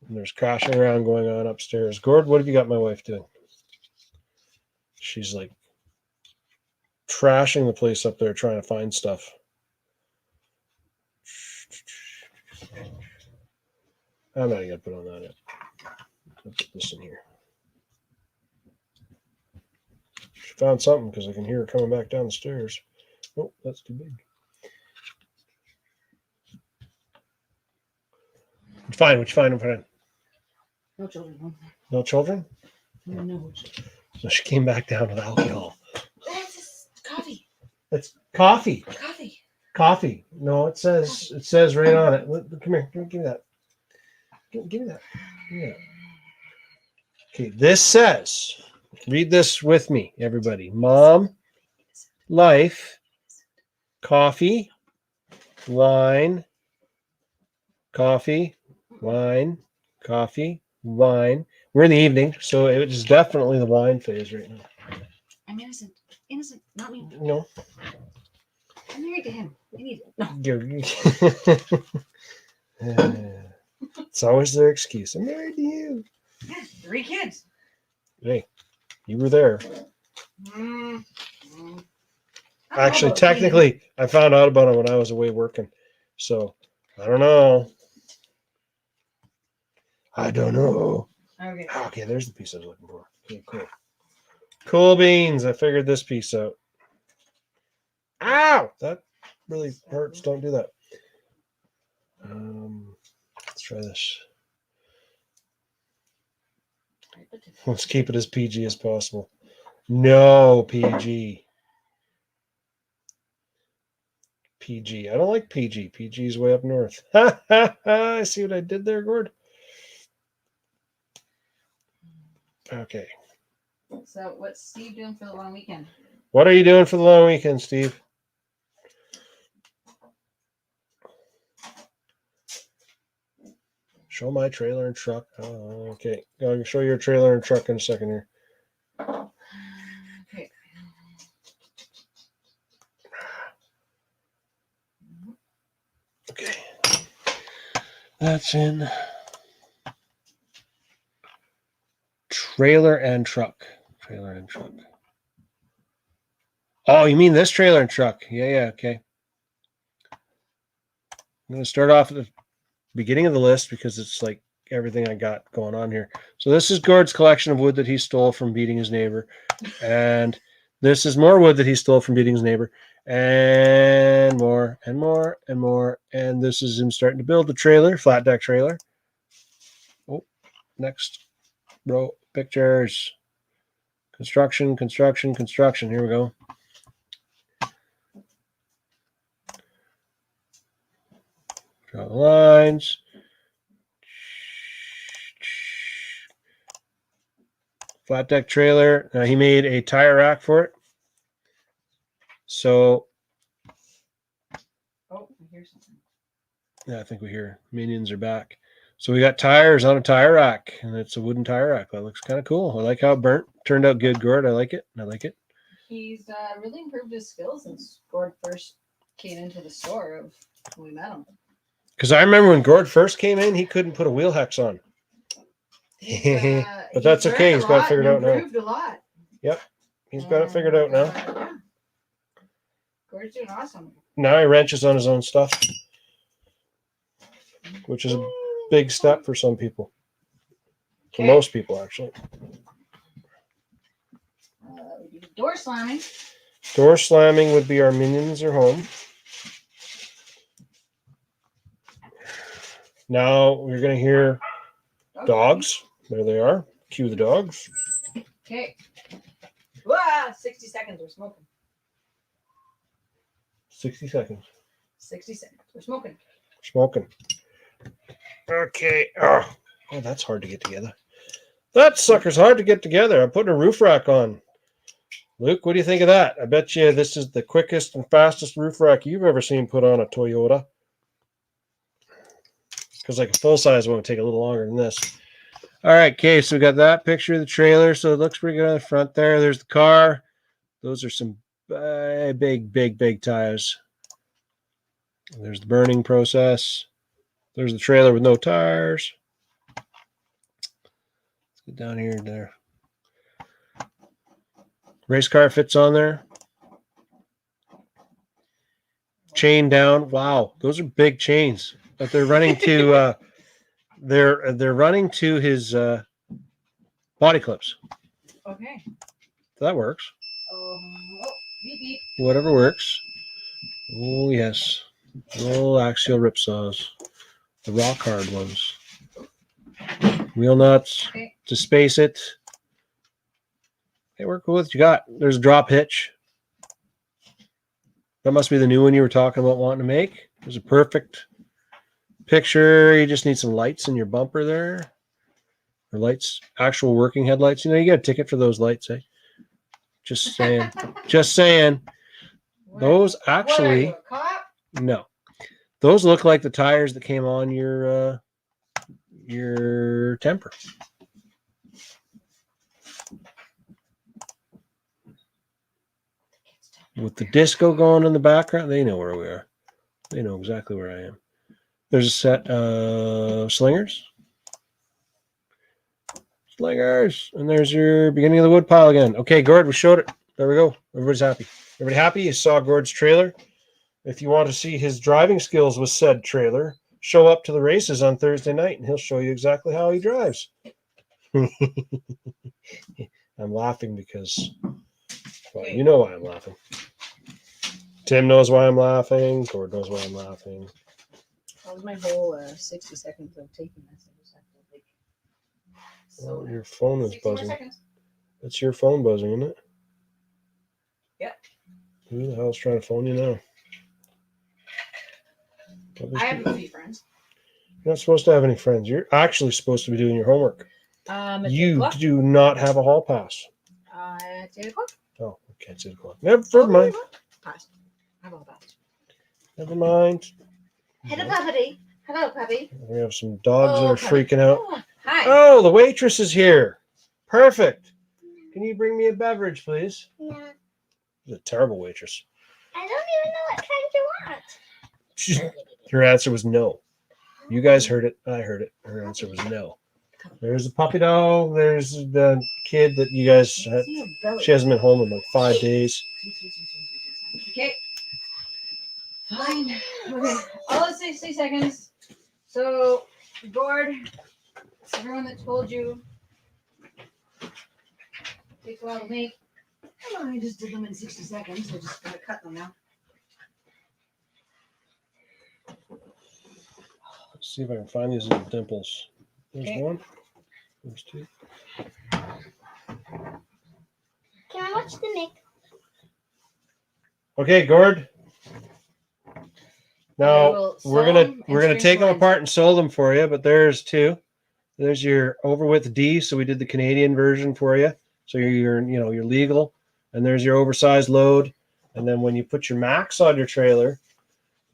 And there's crashing around going on upstairs. Gord, what have you got my wife doing? She's like trashing the place up there trying to find stuff. I'm not even going to put on that yet. I'll put this in here. She found something because I can hear her coming back down the stairs. Oh, that's too big. What'd you find? No children. No children? No children. So she came back down with alcohol. That's just coffee. It's coffee. Coffee. Coffee. No, it says right on it. Come here. Give me that. Give me that. Okay, this says, read this with me, everybody. Mom, life, coffee, wine, coffee, wine, coffee, wine. We're in the evening, so it is definitely the wine phase right now. I'm innocent. Innocent, not me. No. I'm married to him. I need it. No. It's always their excuse. I'm married to you. Yeah, 3 kids. Hey, you were there. Actually, technically, I found out about it when I was away working. So, I don't know. Okay, there's the piece I was looking for. Okay, cool. Cool beans. I figured this piece out. Ow! That really hurts. Don't do that. Let's try this. Let's keep it as PG as possible. No, PG. PG. I don't like PG. PG is way up north. I see what I did there, Gord. Okay. So, what's Steve doing for the long weekend? What are you doing for the long weekend, Steve? Show my trailer and truck. Oh, okay. I'll show your trailer and truck in a second here. Okay. Okay. That's in trailer and truck. Trailer and truck. Oh, you mean this trailer and truck? Yeah, okay. I'm going to start off at the beginning of the list because it's like everything I got going on here. So this is Gord's collection of wood that he stole from beating his neighbor. And this is more wood that he stole from beating his neighbor. And more and more and more. And this is him starting to build the trailer, flat deck trailer. Oh, next row pictures. Construction. Here we go. Draw the lines. Flat deck trailer. Now he made a tire rack for it. So Oh, I hear something. yeah, I think we hear minions are back. So we got tires on a tire rack, and it's a wooden tire rack. That looks kind of cool. I like how it burnt. Turned out good, Gord. I like it. He's really improved his skills since Gord first came into the store when we met him. Because I remember when Gord first came in, he couldn't put a wheel hex on. But that's okay. He's got it figured out now. Improved a lot. Yep. He's got it figured out now. Yeah. Gord's doing awesome. Now he wrenches on his own stuff, which is a big step for some people. For most people, actually. We do door slamming. Door slamming would be our minions are home. Now we're going to hear dogs. There they are. Cue the dogs. Okay. Wow, 60 seconds. We're smoking. 60 seconds. 60 seconds. We're smoking. Smoking. Okay. Oh, that's hard to get together. That sucker's hard to get together. I'm putting a roof rack on. Luke, what do you think of that? I bet you this is the quickest and fastest roof rack you've ever seen put on a Toyota. Because like a full-size one would take a little longer than this. All right, okay, so we got that picture of the trailer. So it looks pretty good on the front there. There's the car. Those are some big tires. There's the burning process. There's the trailer with no tires. Let's get down here and there. Race car fits on there. Chain down. Wow, those are big chains. But they're running to they're running to his body clips. Okay. So that works. Beep, beep. Whatever works. Oh yes. Oh, axial rip saws. The rock hard ones. Wheel nuts to space it. Hey, work with what you got. There's a drop hitch. That must be the new one you were talking about wanting to make. There's a perfect picture. You just need some lights in your bumper there. Or lights, actual working headlights. You know, you got a ticket for those lights, eh? Just saying. Just saying. Those actually. What are you, a cop? No. Those look like the tires that came on your temper. With the disco going in the background, they know where we are. They know exactly where I am. There's a set of slingers. Slingers. And there's your beginning of the wood pile again. Okay, Gord, we showed it. There we go. Everybody's happy. Everybody happy? You saw Gord's trailer. If you want to see his driving skills with said trailer, show up to the races on Thursday night and he'll show you exactly how he drives. I'm laughing because, well, you know why I'm laughing. Tim knows why I'm laughing. Gord knows why I'm laughing. That was my whole 60 seconds of taking this. I just have to like. So your phone is 60 more buzzing. seconds. That's your phone buzzing, isn't it? Yep. Who the hell's trying to phone you now? I have a few friends. You're not supposed to have any friends. You're actually supposed to be doing your homework. You do not have a hall pass. At 8 o'clock. Oh, okay, it's 8 o'clock. Never mind. Pass. I have all pass. Never mind. Hello, puppy. Hello, puppy. We have some dogs that are puppy. freaking out. Oh, hi. Oh, the waitress is here. Perfect. Can you bring me a beverage, please? Yeah. She's a terrible waitress. I don't even know what kind you want. Her answer was no. You guys heard it. I heard it. Her answer was no. There's the puppy dog. There's the kid that you guys had. She hasn't been home in like 5 days. Okay. Fine. Okay. All of 60 seconds. So, Gord, everyone that told you takes a while to make. Come on, I just did them in 60 seconds. I just gotta cut them now. Let's see if I can find these little dimples. There's one. Those two. Can I watch the make? Okay, Gord. Now will we're sew gonna them we're and gonna string take some them lines. apart and sew them for you. But there's two. There's your over width D. So we did the Canadian version for you. So you're you're legal. And there's your oversized load. And then when you put your max on your trailer,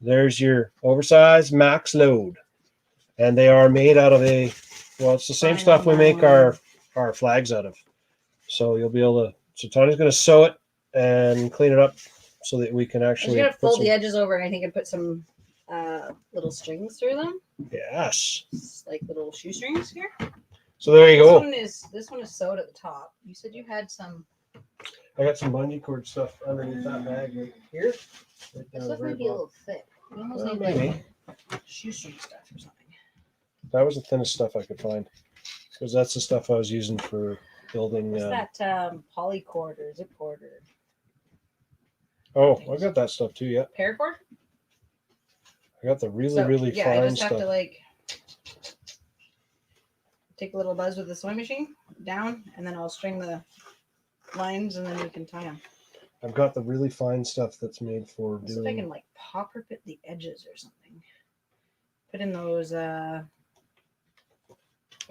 there's your oversized max load. And they are made out of it's the same Fine stuff we make aluminum. our flags out of. So you'll be able to. So Tony's going to sew it and clean it up so that we can I was actually gonna put fold some. the edges over, and I think I put some little strings through them, Yes. like little shoestrings here. So there you go. This one is sewed at the top. You said you had some. I got some bungee cord stuff underneath that bag right here. Right This down the stuff very might be a bottom. little thick. You almost Well, need maybe. like shoestring stuff or something. That was the thinnest stuff I could find because that's the stuff I was using for building. What's that poly cord or zip cord or I got that stuff too. Yeah, paracord? I got the really I fine just have stuff. to like take a little buzz with the sewing machine down, and then I'll string the lines, and then you can tie them. I've got the really fine stuff that's made for See if I can doing. like popper pit the edges or something. Put in those what are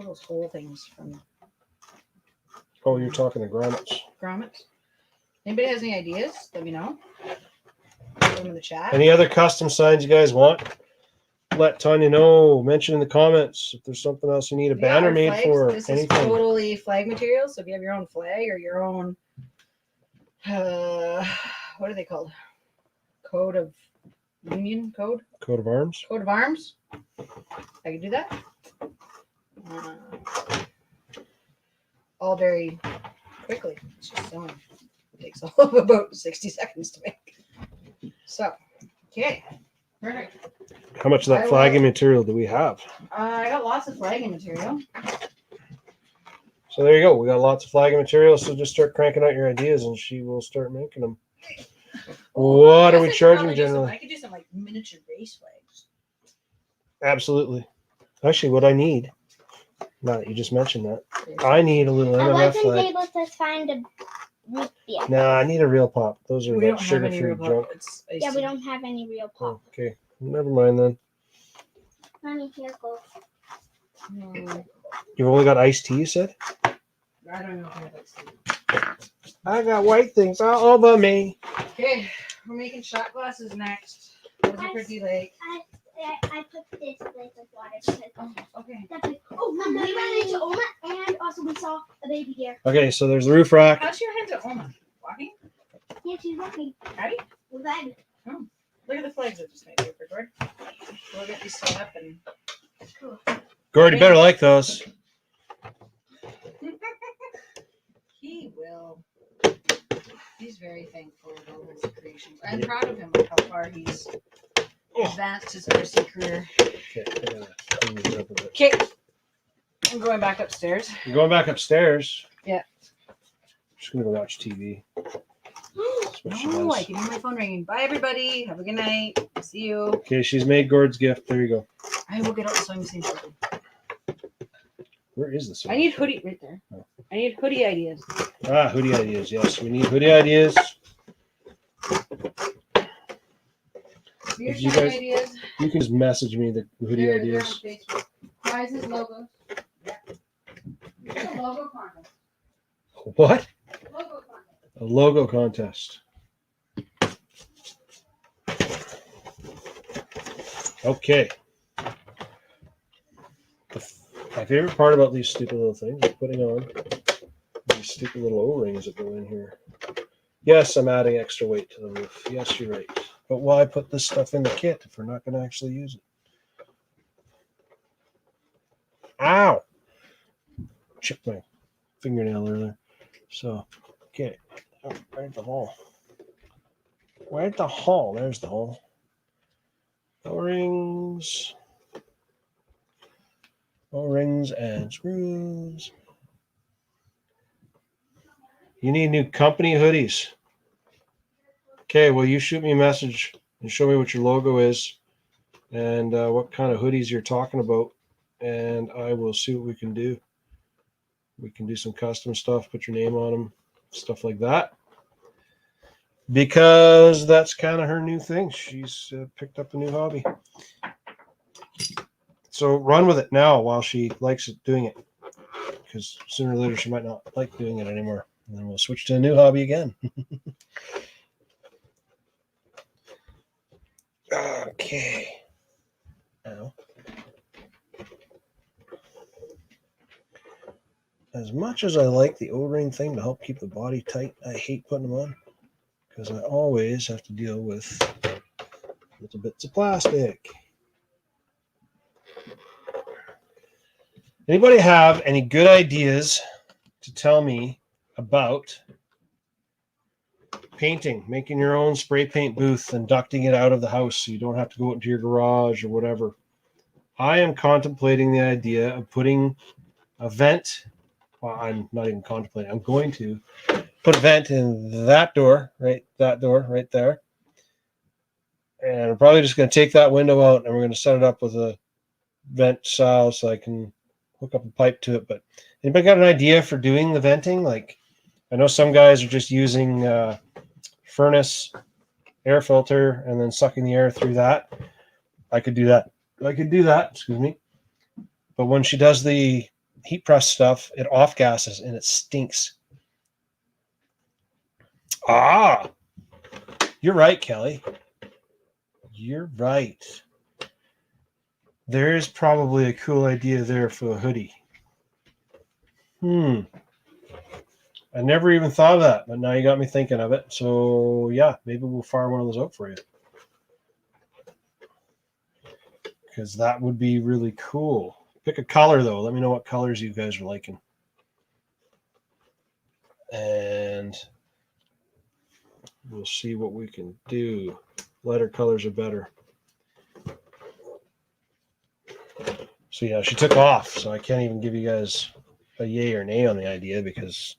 those hole things from Oh, you're talking to grommets. grommets. Anybody has any ideas? Let me know. Put them in the chat. Any other custom signs you guys want? Let Tanya know. Mention in the comments if there's something else you need a banner our made flags, for. This Anything. is totally flag material. So if you have your own flag or your own, what are they called? Code of Union code. Coat of arms. Coat of arms. I can do that. All very quickly. It's just sewing. It takes all of about 60 seconds to make. So, okay. Perfect. How much of that flagging material do we have? I got lots of flagging material. So there you go. We got lots of flagging material. So just start cranking out your ideas, and she will start making them. What are we charging generally? I could do some like miniature race flags. Absolutely. Actually, what I need. Now that you just mentioned that, I need a little I MMF wasn't flag. able to find a root beer. No, I need a real pop. Those are We like don't have any sugar-free real junk. it's Yeah, we don't have any real pop. Okay, never mind then. Mommy, here goes. You've only got iced tea, you said? I don't know if I have iced tea. I got white things all over me. Okay, we're making shot glasses next. Those are pretty late. I put this place of water because Okay. that's like, oh, Mom, we ran into Oma and also we saw a baby deer. Okay, so there's the roof rack. How's your hand to Oma? Walking? Yeah, she's walking. Ready? We're glad. Look at the flags I just made here for Gord. We'll get these set up and Gordy, better like those. he will. He's very thankful of all his creations. I'm proud of him of how far he's advanced his RC career. Okay, I gotta clean these up a bit. Okay. I'm going back upstairs. You're going back upstairs. Yeah. Just gonna go watch TV. That's what she Oh, I does. can hear my phone ringing. Bye, everybody. Have a good night. See you. Okay, she's made Gord's gift. There you go. I will get out the sewing machine shortly. Where is this? I need hoodie right there. Oh. I need hoodie ideas. Ah, hoodie ideas. Yes, we need hoodie ideas. Here's you some guys- ideas. You can just message me the hoodie They're on ideas. Facebook. Prizes, logos. Yeah. It's a logo contest. What? Logo contest. A logo contest. Okay. My favorite part about these stupid little things is putting on these stupid little O-rings that go in here. Yes, I'm adding extra weight to the roof. Yes, you're right. But why put this stuff in the kit if we're not going to actually use it? Ow! Chipped my fingernail earlier. So, okay. Oh, where's the hole? Where's the hole? There's the hole. O-rings. O-rings and screws. You need new company hoodies. Okay, well, you shoot me a message and show me what your logo is and what kind of hoodies you're talking about, and I will see what we can do. We can do some custom stuff, put your name on them, stuff like that. Because that's kind of her new thing. She's picked up a new hobby. So run with it now while she likes it, doing it. Because sooner or later she might not like doing it anymore. And then we'll switch to a new hobby again. Okay. Now, as much as I like the O-ring thing to help keep the body tight, I hate putting them on. Because I always have to deal with little bits of plastic. Anybody have any good ideas to tell me about painting, making your own spray paint booth and ducting it out of the house so you don't have to go into your garage or whatever? I am contemplating the idea of putting a vent. Well, I'm not even contemplating. I'm going to put a vent in that door right there. And I'm probably just going to take that window out and we're going to set it up with a vent style so I can hook up a pipe to it. But anybody got an idea for doing the venting? Like, I know some guys are just using furnace air filter and then sucking the air through that. I could do that. Excuse me. But when she does the heat press stuff, it off gases and it stinks. Ah, you're right, Kelly. You're right. There is probably a cool idea there for a hoodie. I never even thought of that, but now you got me thinking of it. So yeah, maybe we'll fire one of those out for you. Because that would be really cool. Pick a color though. Let me know what colors you guys are liking. And we'll see what we can do. Lighter colors are better. So yeah, she took off, so I can't even give you guys a yay or nay on the idea because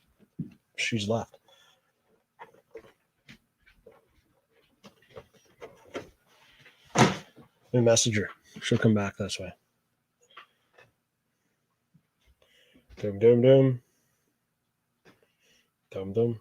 she's left. Let me message her. She'll come back this way. Dum dum dum. Dum dum.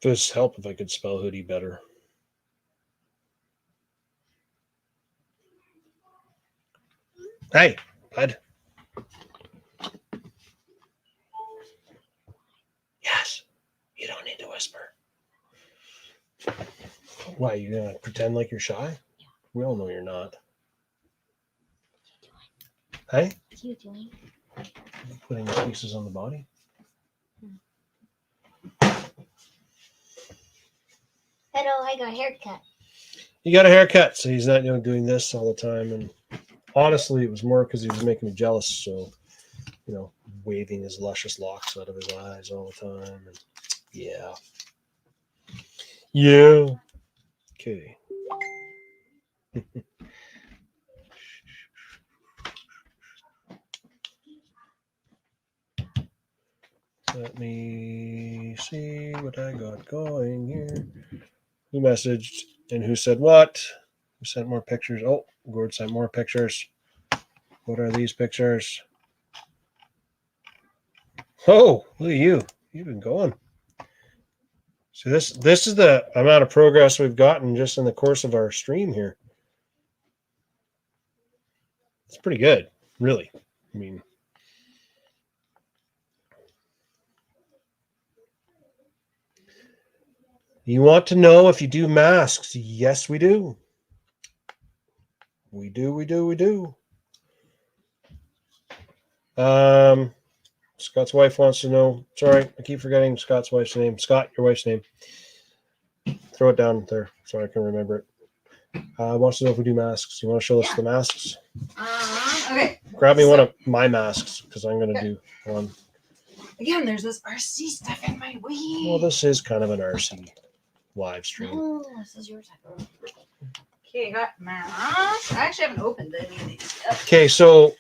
This help if I could spell hoodie better. Hey, bud. Yes. You don't need to whisper. Why, you gonna pretend like you're shy? Yeah. We all know you're not. Hey? What are you doing? Putting the pieces on the body. Hello, I got a haircut. He got a haircut, so he's not doing this all the time. And honestly, it was more because he was making me jealous. So, waving his luscious locks out of his eyes all the time. And yeah. Yeah. Okay. Let me see what I got going here. Who messaged and who said what? Who sent more pictures? Oh, Gord sent more pictures. What are these pictures? Oh, look at you. You've been going. So this is the amount of progress we've gotten just in the course of our stream here. It's pretty good, really. I mean, you want to know if you do masks? Yes, we do. We do. Scott's wife wants to know. Sorry, I keep forgetting Scott's wife's name. Scott, your wife's name. Throw it down there so I can remember it. Wants to know if we do masks. You want to show us the masks? Okay. Grab me one of my masks because I'm going to do one. Again, there's this RC stuff in my way. Well, this is kind of an RC live stream. Oh, this is yours. Okay, I got masks. I actually haven't opened any of these yet. Okay, so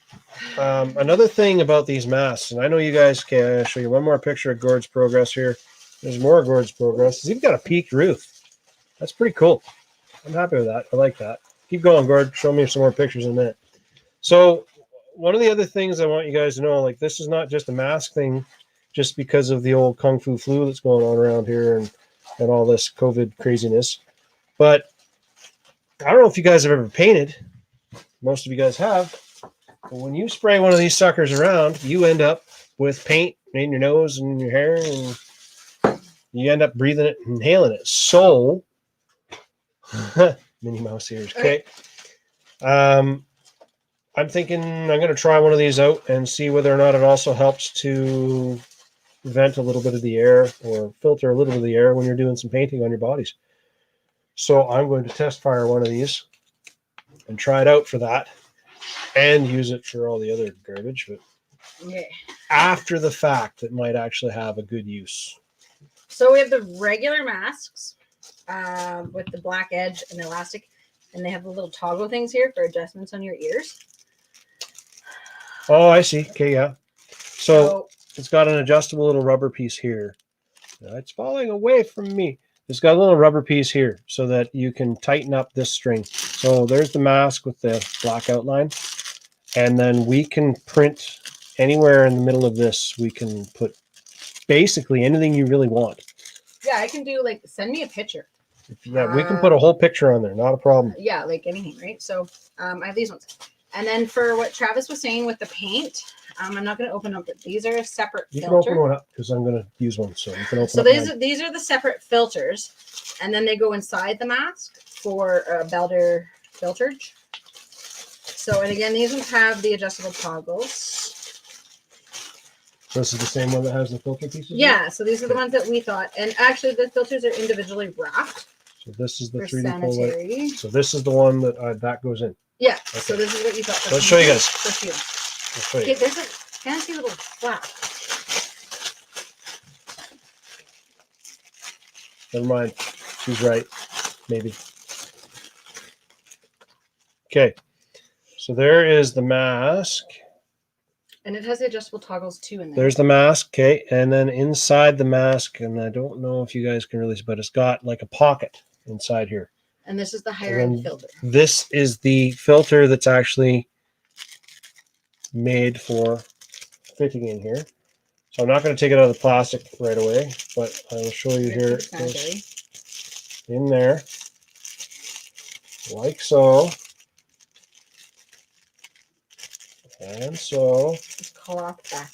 Another thing about these masks, and I know you guys can show you one more picture of Gord's progress here. There's more Gord's progress. He's even got a peaked roof. That's pretty cool. I'm happy with that. I like that. Keep going, Gord. Show me some more pictures in a minute. So one of the other things I want you guys to know, like this is not just a mask thing, just because of the old Kung Fu flu that's going on around here and all this COVID craziness. But I don't know if you guys have ever painted. Most of you guys have. But when you spray one of these suckers around, you end up with paint in your nose and your hair, and you end up breathing it and inhaling it. So, Minnie Mouse ears. Okay. I'm thinking I'm going to try one of these out and see whether or not it also helps to vent a little bit of the air or filter a little bit of the air when you're doing some painting on your bodies. So I'm going to test fire one of these and try it out for that and use it for all the other garbage. But after the fact, it might actually have a good use. So we have the regular masks with the black edge and the elastic, and they have the little toggle things here for adjustments on your ears. Oh, I see. Okay, yeah. So it's got an adjustable little rubber piece here. It's falling away from me. It's got a little rubber piece here so that you can tighten up this string. So there's the mask with the black outline. And then we can print anywhere in the middle of this. We can put basically anything you really want. Yeah, I can do like, send me a picture. Yeah, we can put a whole picture on there. Not a problem. Yeah, like anything, right? So I have these ones. And then for what Travis was saying with the paint, I'm not going to open up. These are a separate filter. You can open one up because I'm going to use one. So you can open so up these are the separate filters. And then they go inside the mask for Belder filterage. So, and again, these ones have the adjustable toggles. So this is the same one that has the filter pieces? Yeah, so these are the ones that we thought. And actually, the filters are individually wrapped. So this is the for 3D sanitary. full light. So this is the one that goes in. Yeah, okay. So this is what you thought. Let's show you guys. For you. Let's show you. Okay, there's a fancy little flap. Never mind. She's right. Maybe. Okay. So there is the mask. And it has the adjustable toggles too in there. There's the mask. Okay. And then inside the mask, and I don't know if you guys can really see, but it's got like a pocket inside here. And this is the higher end filter. This is the filter that's actually made for fitting in here. So I'm not going to take it out of the plastic right away, but I will show you here. It's in there, like so. And so. It's cloth back.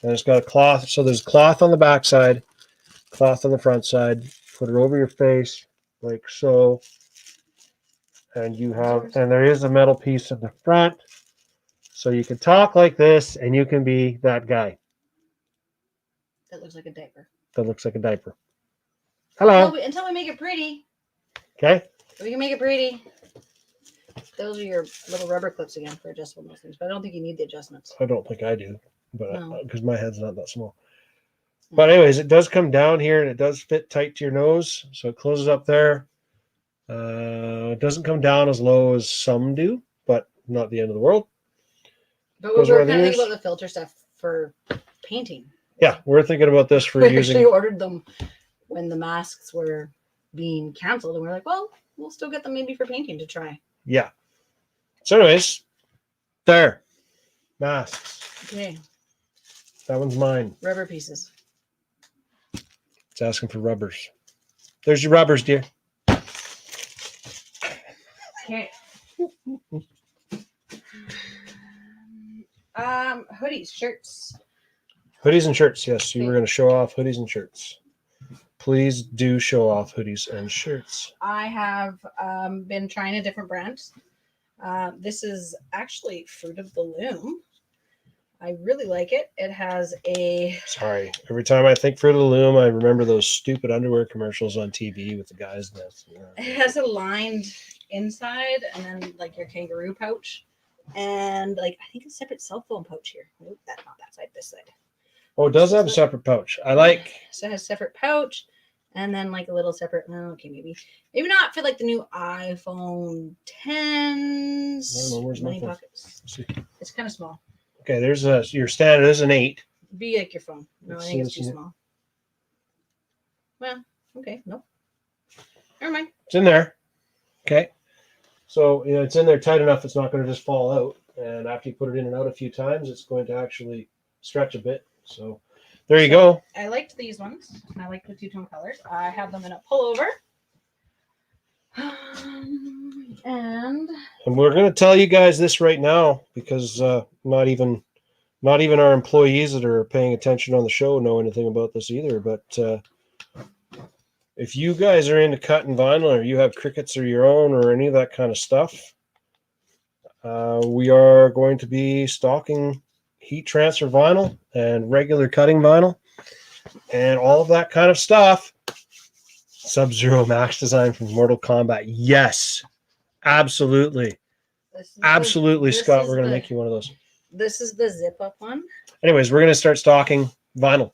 And it's got a cloth. So there's cloth on the back side, cloth on the front side. Put it over your face, like so. And you have, and there is a metal piece in the front. So you can talk like this, and you can be that guy. That looks like a diaper. That looks like a diaper. Hello. Until we make it pretty. Okay. We can make it pretty. Those are your little rubber clips again for adjustable things, but I don't think you need the adjustments. I don't think I do, but No. Because my head's not that small. But anyways, it does come down here, and it does fit tight to your nose, so it closes up there. It doesn't come down as low as some do, but not the end of the world. But we're kind of thinking about the filter stuff for painting. Yeah, we're thinking about this for we using. We actually ordered them when the masks were being canceled, and we're like, well, we'll still get them maybe for painting to try. Yeah. So anyways, there. Masks. Okay. That one's mine. Rubber pieces. It's asking for rubbers. There's your rubbers, dear. Okay. Hoodies, shirts. Hoodies and shirts. Yes, you were going to show off hoodies and shirts. Please do show off hoodies and shirts. I have been trying a different brand. This is actually Fruit of the Loom. I really like it. It has a... Sorry. Every time I think Fruit of the Loom, I remember those stupid underwear commercials on TV with the guys. It has a lined inside and then like your kangaroo pouch. And like, I think a separate cell phone pouch here. Nope, that's not that side, this side. Oh, it does have a separate pouch. I like... So it has a separate pouch. And then like a little separate. Oh, okay, maybe not for like the new iPhone 10s. I don't know, where's my money phone? pockets. Let's see. It's kind of small. Okay, there's your standard is an 8. Be like your phone. No, Let's I think see it's too what's in it. small. Well, okay, nope. Never mind. It's in there. Okay. So it's in there tight enough it's not going to just fall out. And after you put it in and out a few times, it's going to actually stretch a bit. So there you go. I liked these ones. I like the two-tone colors. I have them in a pullover. And we're going to tell you guys this right now because not even our employees that are paying attention on the show know anything about this either. But if you guys are into cutting vinyl or you have crickets or your own or any of that kind of stuff, we are going to be stocking heat transfer vinyl and regular cutting vinyl and all of that kind of stuff. Sub-Zero Max Design from Mortal Kombat. Yes, absolutely. Absolutely, Scott. We're going to make you one of those. This is the zip-up one. Anyways, we're going to start stocking vinyl.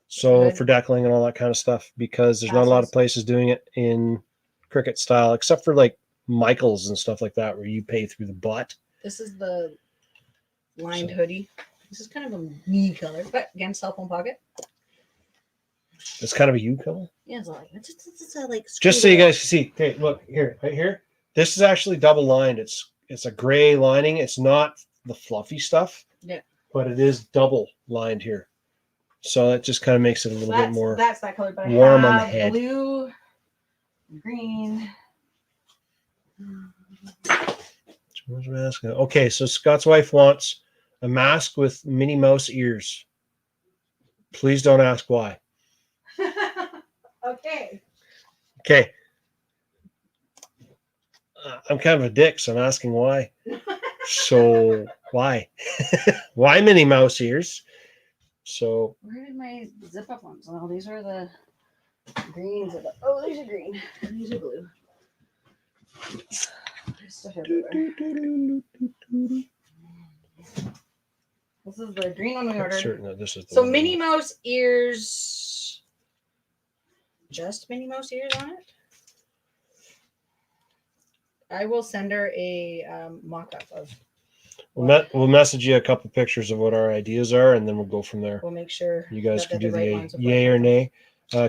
So Good. for deckling and all that kind of stuff, because there's not a lot of places doing it in cricket style, except for like Michael's and stuff like that, where you pay through the butt. This is the lined hoodie. This is kind of a me color, but again, cell phone pocket. It's kind of a U color. Yeah, it's like Just so you guys can see. Okay, look here, right here. This is actually double lined. It's a gray lining. It's not the fluffy stuff. Yeah. But it is double lined here. So that just kind of makes it a little bit more that's that color, but warm I on the have head. blue, green. Okay, so Scott's wife wants a mask with Minnie Mouse ears. Please don't ask why. Okay. Okay. I'm kind of a dick, so I'm asking why. So why? Why Minnie Mouse ears? So Where did my zip up ones? Oh, these are the greens. Oh, these are green. And these are blue. There's stuff everywhere. This is the green one we I'm ordered. certain that this is the So one. Minnie Mouse ears. Just Minnie Mouse ears on it. I will send her a mock-up of. We'll message you a couple pictures of what our ideas are, and then we'll go from there. We'll make sure You guys that can they're do right the ones. yay or nay.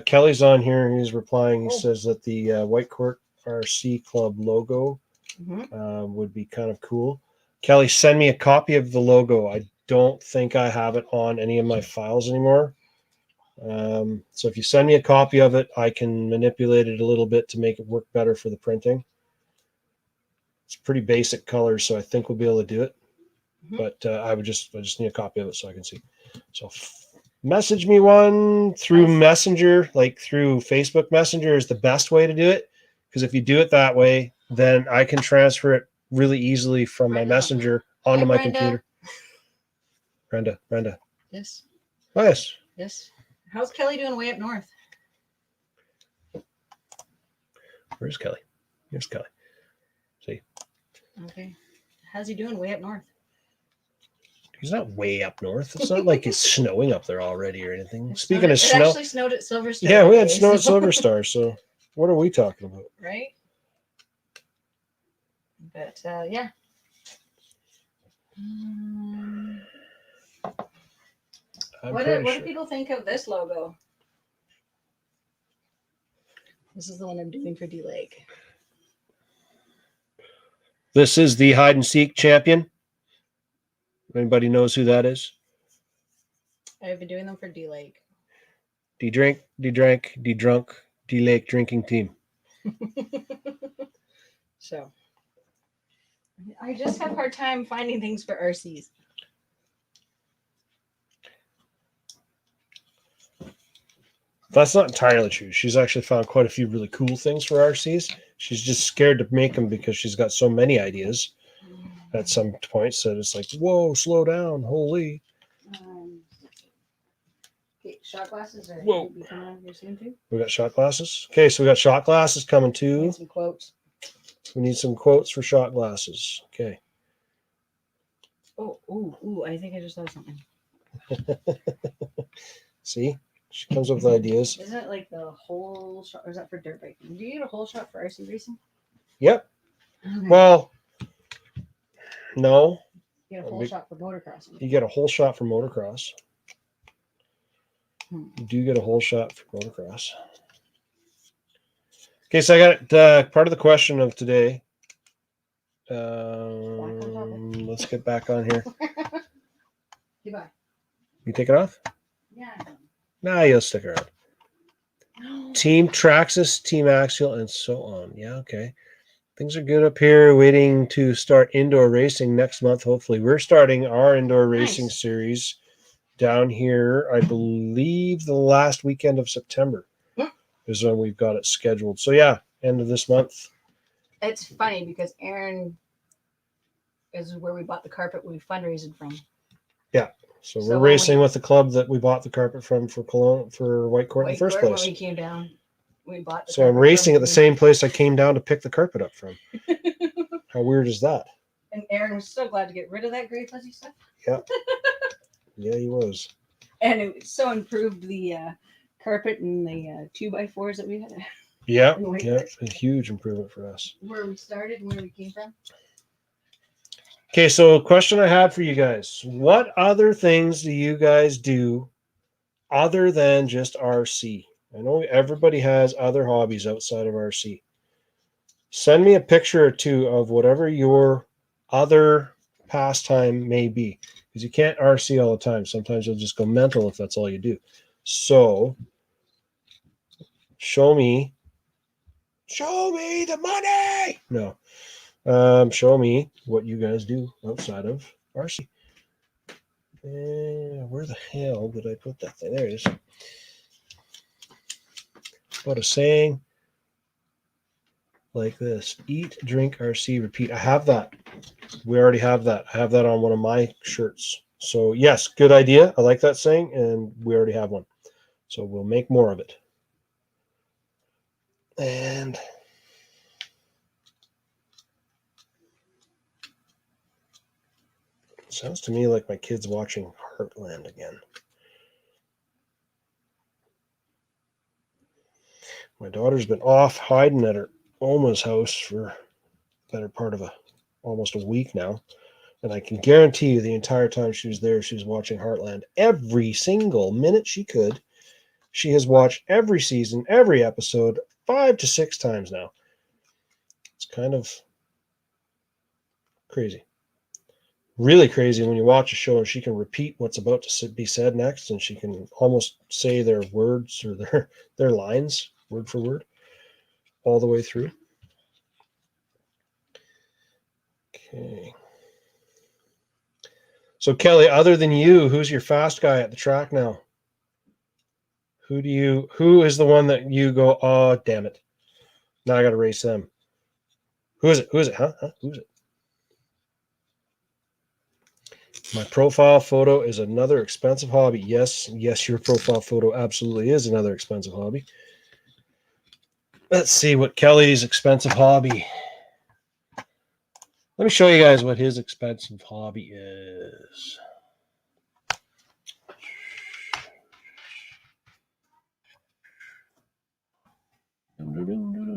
Kelly's on here. He's replying. He Oh. says that the White Court RC Club logo Mm-hmm. would be kind of cool. Kelly, send me a copy of the logo. I don't think I have it on any of my files anymore. So if you send me a copy of it, I can manipulate it a little bit to make it work better for the printing. It's pretty basic colors, so I think we'll be able to do it. Mhm. But I just need a copy of it so I can see. So message me one through Messenger, like through Facebook Messenger is the best way to do it. Because if you do it that way, then I can transfer it really easily from my Messenger onto my computer. Brenda. Yes. Oh, yes. Yes. How's Kelly doing way up north? Where's Kelly? Here's Kelly. See? Okay. How's he doing way up north? He's not way up north. It's not like it's snowing up there already or anything. Speaking of snow. It actually snowed at Silver Star. Yeah, we had snow at Silver Star. So what are we talking about? Right? But, yeah. What do people think of this logo? This is the one I'm doing for D-Lake. This is the hide and seek champion. Anybody knows who that is? I've been doing them for D-Lake. D-drink, D-drank, D-drunk, D-Lake drinking team. So, I just have a hard time finding things for RCs. That's not entirely true. She's actually found quite a few really cool things for RCs. She's just scared to make them because she's got so many ideas at some points that it's like, whoa, slow down, holy. Okay, shot glasses are Whoa. be coming out here soon too. We got shot glasses. Okay, so we got shot glasses coming too. Need some quotes. We need some quotes for shot glasses. Okay. Oh, ooh, I think I just saw something. See? She comes up with ideas. Isn't it like the whole shot, or is that for dirt biking? Do you get a whole shot for RC racing? Yep. Okay. Well, no. You get a whole shot for motocrossing. You get a whole shot for motocross. You do get a whole shot for motocross. Okay, so I got part of the question of today. Let's get back on here. Goodbye. You take it off? Yeah. Nah, you'll stick around. Team Traxxas, Team Axial, and so on. Yeah, okay. Things are good up here. Waiting to start indoor racing next month. Hopefully, we're starting our indoor racing series down here. I believe the last weekend of September is when we've got it scheduled. So yeah, end of this month. It's funny because Aaron is where we bought the carpet we fundraised from. Yeah. So we're racing with the club that we bought the carpet from for Cologne, for Whitecourt in the first place. When we came down, we bought the So I'm racing at the same place I came down to pick the carpet up from. How weird is that? And Aaron was so glad to get rid of that gray fuzzy stuff. Yeah. Yeah, he was. And it so improved the carpet and the 2x4s that we had. Yeah, yeah, a huge improvement for us. Where we started and where we came from. Okay, so a question I had for you guys. What other things do you guys do other than just RC? I know everybody has other hobbies outside of RC. Send me a picture or two of whatever your other pastime may be. Because you can't RC all the time. Sometimes you'll just go mental if that's all you do. So, show me the money! No. Show me what you guys do outside of RC. Where the hell did I put that thing? There it is. About a saying like this: eat, drink, RC, repeat. I have that. We already have that. I have that on one of my shirts. So yes, good idea. I like that saying, and we already have one. So we'll make more of it. And sounds to me like my kid's watching Heartland again. My daughter's been off hiding at her Oma's house for the better part of almost a week now. And I can guarantee you the entire time she was there, she was watching Heartland every single minute she could. She has watched every season, every episode, 5 to 6 times now. It's kind of crazy. Really crazy when you watch a show and she can repeat what's about to be said next, and she can almost say their words or their lines word for word all the way through. Okay. So Kelly, other than you, who's your fast guy at the track now? Who is the one that you go, oh damn it, now I gotta race them? Who is it? Who's it? My profile photo is another expensive hobby. Yes, your profile photo absolutely is another expensive hobby. Let's see what Kelly's expensive hobby. Let me show you guys what his expensive hobby is.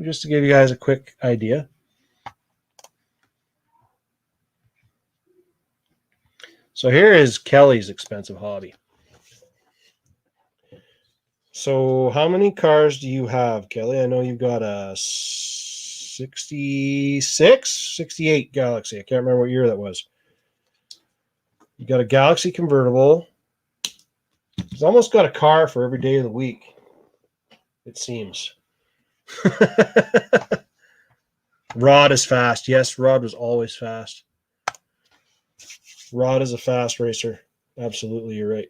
Just to give you guys a quick idea. So here is Kelly's expensive hobby. So how many cars do you have, Kelly? I know you've got a 68 Galaxy. I can't remember what year that was. You got a Galaxy convertible. He's almost got a car for every day of the week, it seems. Rod is fast. Yes, Rod was always fast. Rod is a fast racer. Absolutely, you're right.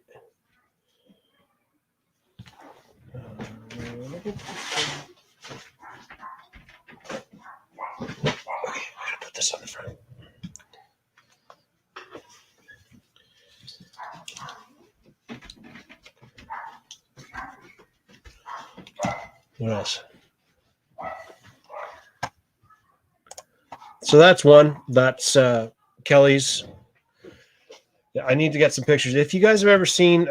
Okay, I'm gonna put this on the front. What else? So that's one. That's Kelly's. I need to get some pictures. If you guys have ever seen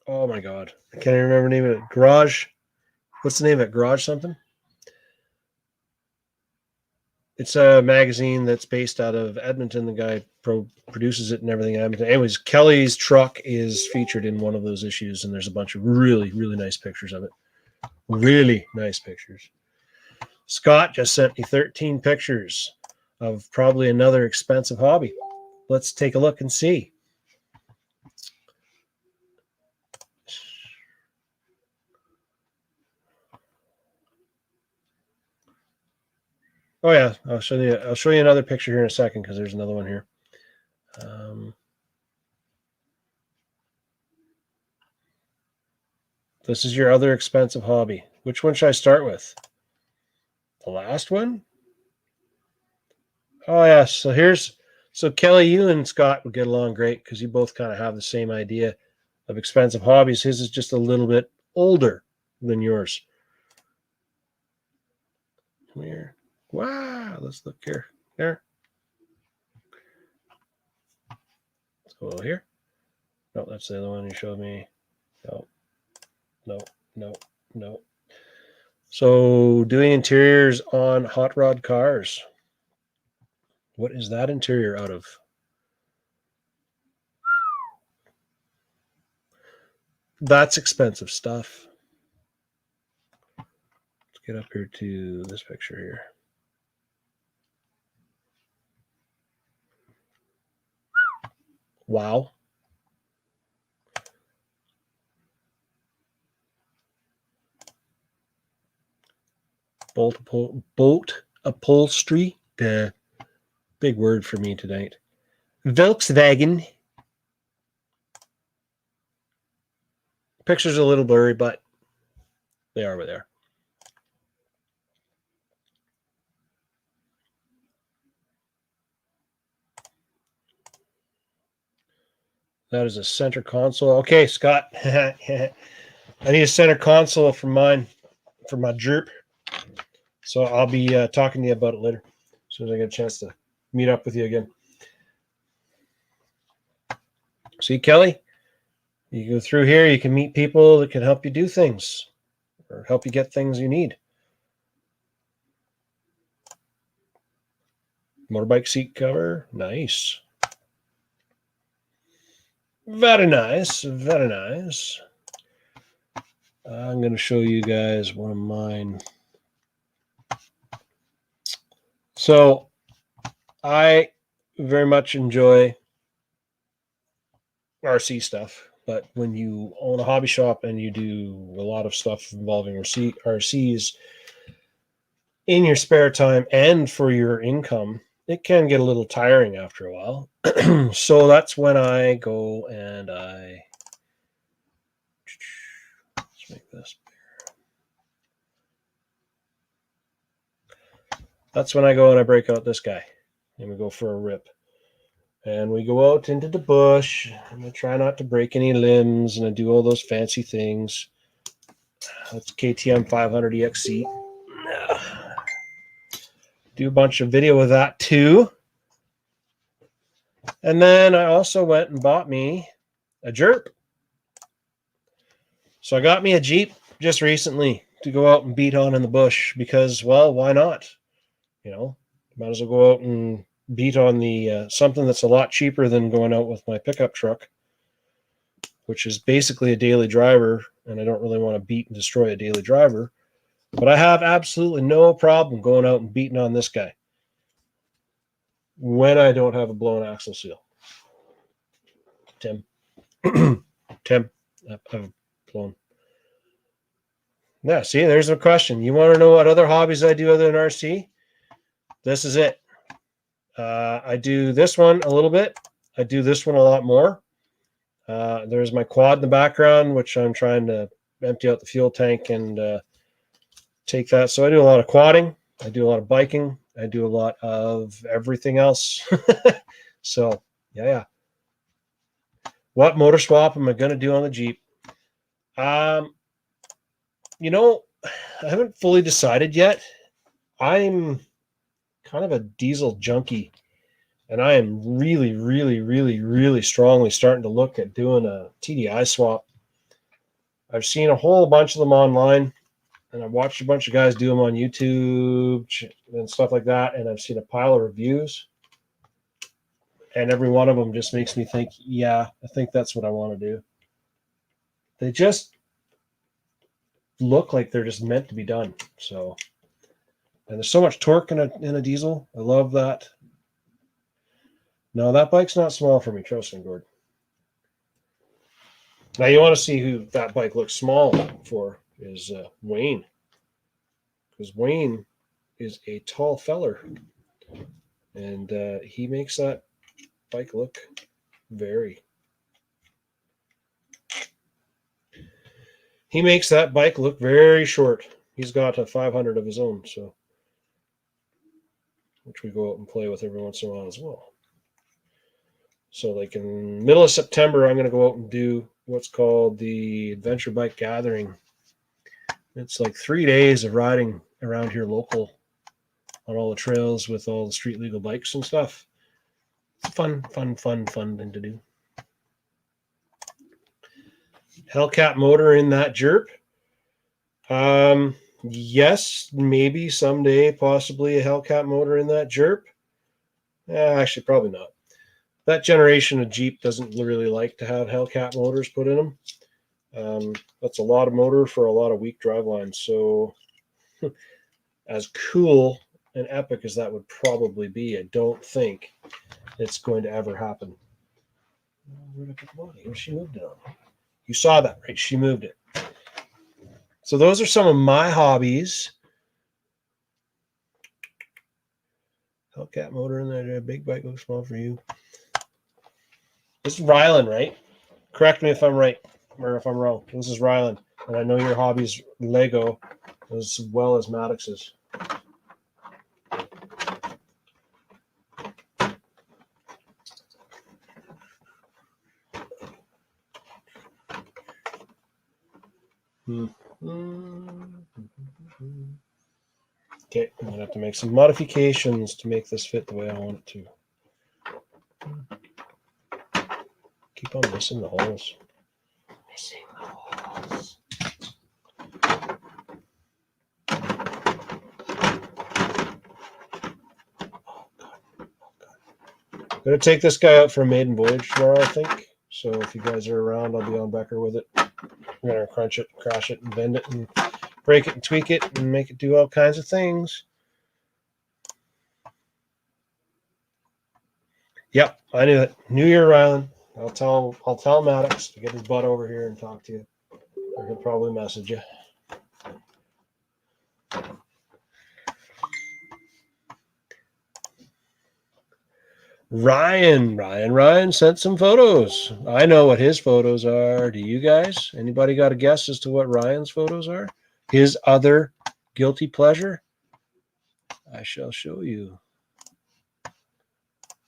Oh my God. I can't even remember the name of it. Garage. What's the name of it? Garage something? It's a magazine that's based out of Edmonton. The guy produces it and everything. Anyways, Kelly's truck is featured in one of those issues, and there's a bunch of really, really nice pictures of it. Really nice pictures. Scott just sent me 13 pictures of probably another expensive hobby. Let's take a look and see. Oh yeah, I'll show you another picture here in a second because there's another one here. This is your other expensive hobby. Which one should I start with? The last one? Oh yeah, so Kelly, you and Scott would get along great because you both kind of have the same idea of expensive hobbies. His is just a little bit older than yours. Come here. Wow, let's look here. There. Let's go here. No, that's the other one you showed me. No. So doing interiors on hot rod cars. What is that interior out of? That's expensive stuff. Let's get up here to this picture here. Wow. Boat upholstery. Big word for me tonight. Volkswagen. Picture's a little blurry, but they are what they are. That is a center console. Okay, Scott. I need a center console for mine, for my Jerp. So I'll be talking to you about it later, as soon as I get a chance to meet up with you again. See, Kelly, you go through here, you can meet people that can help you do things or help you get things you need. Motorbike seat cover. Nice. Very nice. Very nice. I'm going to show you guys one of mine. So I very much enjoy RC stuff, but when you own a hobby shop and you do a lot of stuff involving RCs in your spare time and for your income, it can get a little tiring after a while. So that's when I go and let's make this bigger. That's when I go and I break out this guy and we go for a rip. And we go out into the bush and I try not to break any limbs and I do all those fancy things. That's KTM 500 EXC. Do a bunch of video with that too. And then I also went and bought me a Jerp. So I got me a Jeep just recently to go out and beat on in the bush because, well, why not? You know, might as well go out and beat on the something that's a lot cheaper than going out with my pickup truck, which is basically a daily driver, and I don't really want to beat and destroy a daily driver. But I have absolutely no problem going out and beating on this guy when I don't have a blown axle seal. Tim. I've blown. Yeah, see, there's a question. You want to know what other hobbies I do other than RC? This is it. I do this one a little bit. I do this one a lot more. There's my quad in the background, which I'm trying to empty out the fuel tank and take that. So I do a lot of quadding. I do a lot of biking. I do a lot of everything else. So, yeah. What motor swap am I going to do on the Jeep? You know, I haven't fully decided yet. I'm kind of a diesel junkie, and I am really, really, really, really strongly starting to look at doing a TDI swap. I've seen a whole bunch of them online, and I've watched a bunch of guys do them on YouTube and stuff like that, and I've seen a pile of reviews, and every one of them just makes me think, yeah, I think that's what I want to do. They just look like they're just meant to be done. So, and there's so much torque in a diesel. I love that. No, that bike's not small for me, trust me, Gord. Now you want to see who that bike looks small for is Wayne, because Wayne is a tall feller, and he makes that bike look very. He makes that bike look very short. He's got a 500 of his own, so which we go out and play with every once in a while as well. So, like in middle of September, I'm going to go out and do what's called the Adventure Bike Gathering. It's like 3 days of riding around here local on all the trails with all the street legal bikes and stuff. It's fun thing to do. Hellcat motor in that Jerp. Yes, maybe someday, possibly a Hellcat motor in that Jerp. Actually, probably not. That generation of Jeep doesn't really like to have Hellcat motors put in them. That's a lot of motor for a lot of weak drive lines. So as cool and epic as that would probably be, I don't think it's going to ever happen. Where did I put the body? She moved it on. You saw that, right? She moved it. So those are some of my hobbies. Hellcat motor in there. Big bike looks small for you. This is Rylan, right? Correct me if I'm right or if I'm wrong. This is Rylan. And I know your hobby's Lego as well as Maddox's. Okay, I'm going to have to make some modifications to make this fit the way I want it to. Keep on missing the holes. Missing the holes. Oh, God. I'm going to take this guy out for a maiden voyage tomorrow, I think. So if you guys are around, I'll be on Becker with it. I'm going to crunch it, crash it, and bend it, and break it, and tweak it, and make it do all kinds of things. Yep, I knew it. New Year, Rylan. I'll tell Maddox to get his butt over here and talk to you. Or he'll probably message you. Ryan sent some photos. I know what his photos are. Do you guys? Anybody got a guess as to what Ryan's photos are? His other guilty pleasure? I shall show you.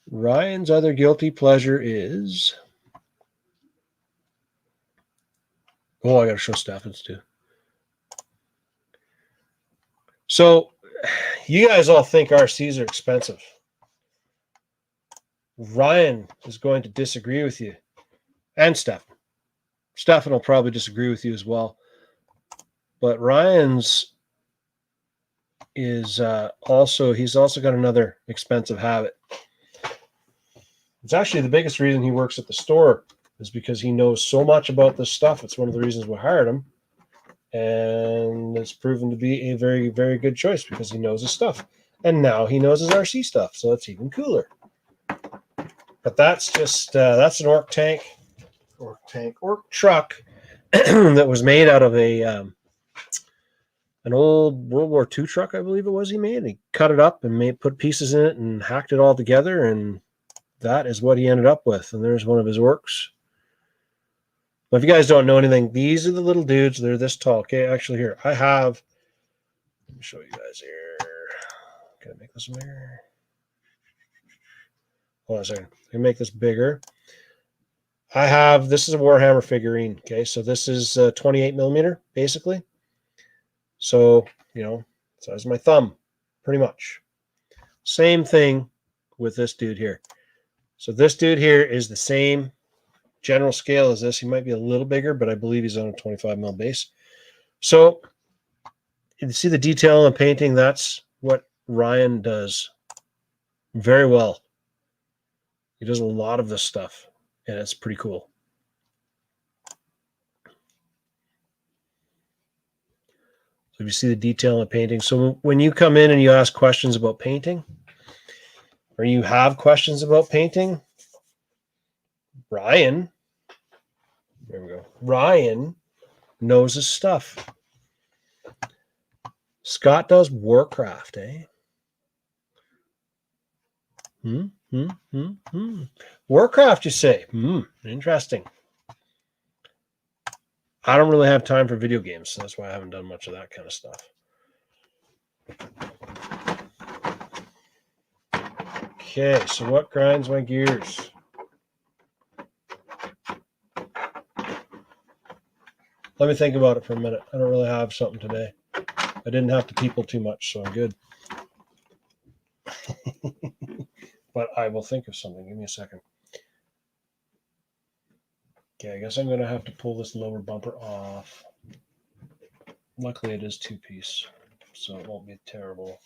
Ryan's other guilty pleasure is... Oh, I got to show Steffens too. So, you guys all think RCs are expensive. Ryan is going to disagree with you. And Stefan. Stefan will probably disagree with you as well. But Ryan's is he's also got another expensive habit. It's actually the biggest reason he works at the store is because he knows so much about this stuff. It's one of the reasons we hired him. And it's proven to be a very, very good choice because he knows his stuff. And now he knows his RC stuff, so it's even cooler. But that's just, that's an orc truck that was made out of an old World War II truck, I believe it was he made. He cut it up and put pieces in it and hacked it all together, and that is what he ended up with. And there's one of his orcs. But if you guys don't know anything, these are the little dudes. They're this tall. Okay, actually here, let me show you guys here. Can I make this bigger? Hold on a second. I can make this bigger. This is a Warhammer figurine. Okay, so this is 28 millimeter, basically. So, size of my thumb, pretty much. Same thing with this dude here. So this dude here is the same general scale as this. He might be a little bigger, but I believe he's on a 25 mil base. So you see the detail in painting. That's what Ryan does very well. He does a lot of this stuff, and it's pretty cool. So you see the detail in painting. So when you come in and you ask questions about painting, or you have questions about painting, Ryan, there we go. Ryan knows his stuff. Scott does Warcraft, eh? Warcraft, you say? Interesting. I don't really have time for video games, so that's why I haven't done much of that kind of stuff. Okay, so what grinds my gears? Let me think about it for a minute. I don't really have something today. I didn't have to people too much, so I'm good. But I will think of something. Give me a second. Okay, I guess I'm going to have to pull this lower bumper off. Luckily, it is two-piece, so it won't be terrible.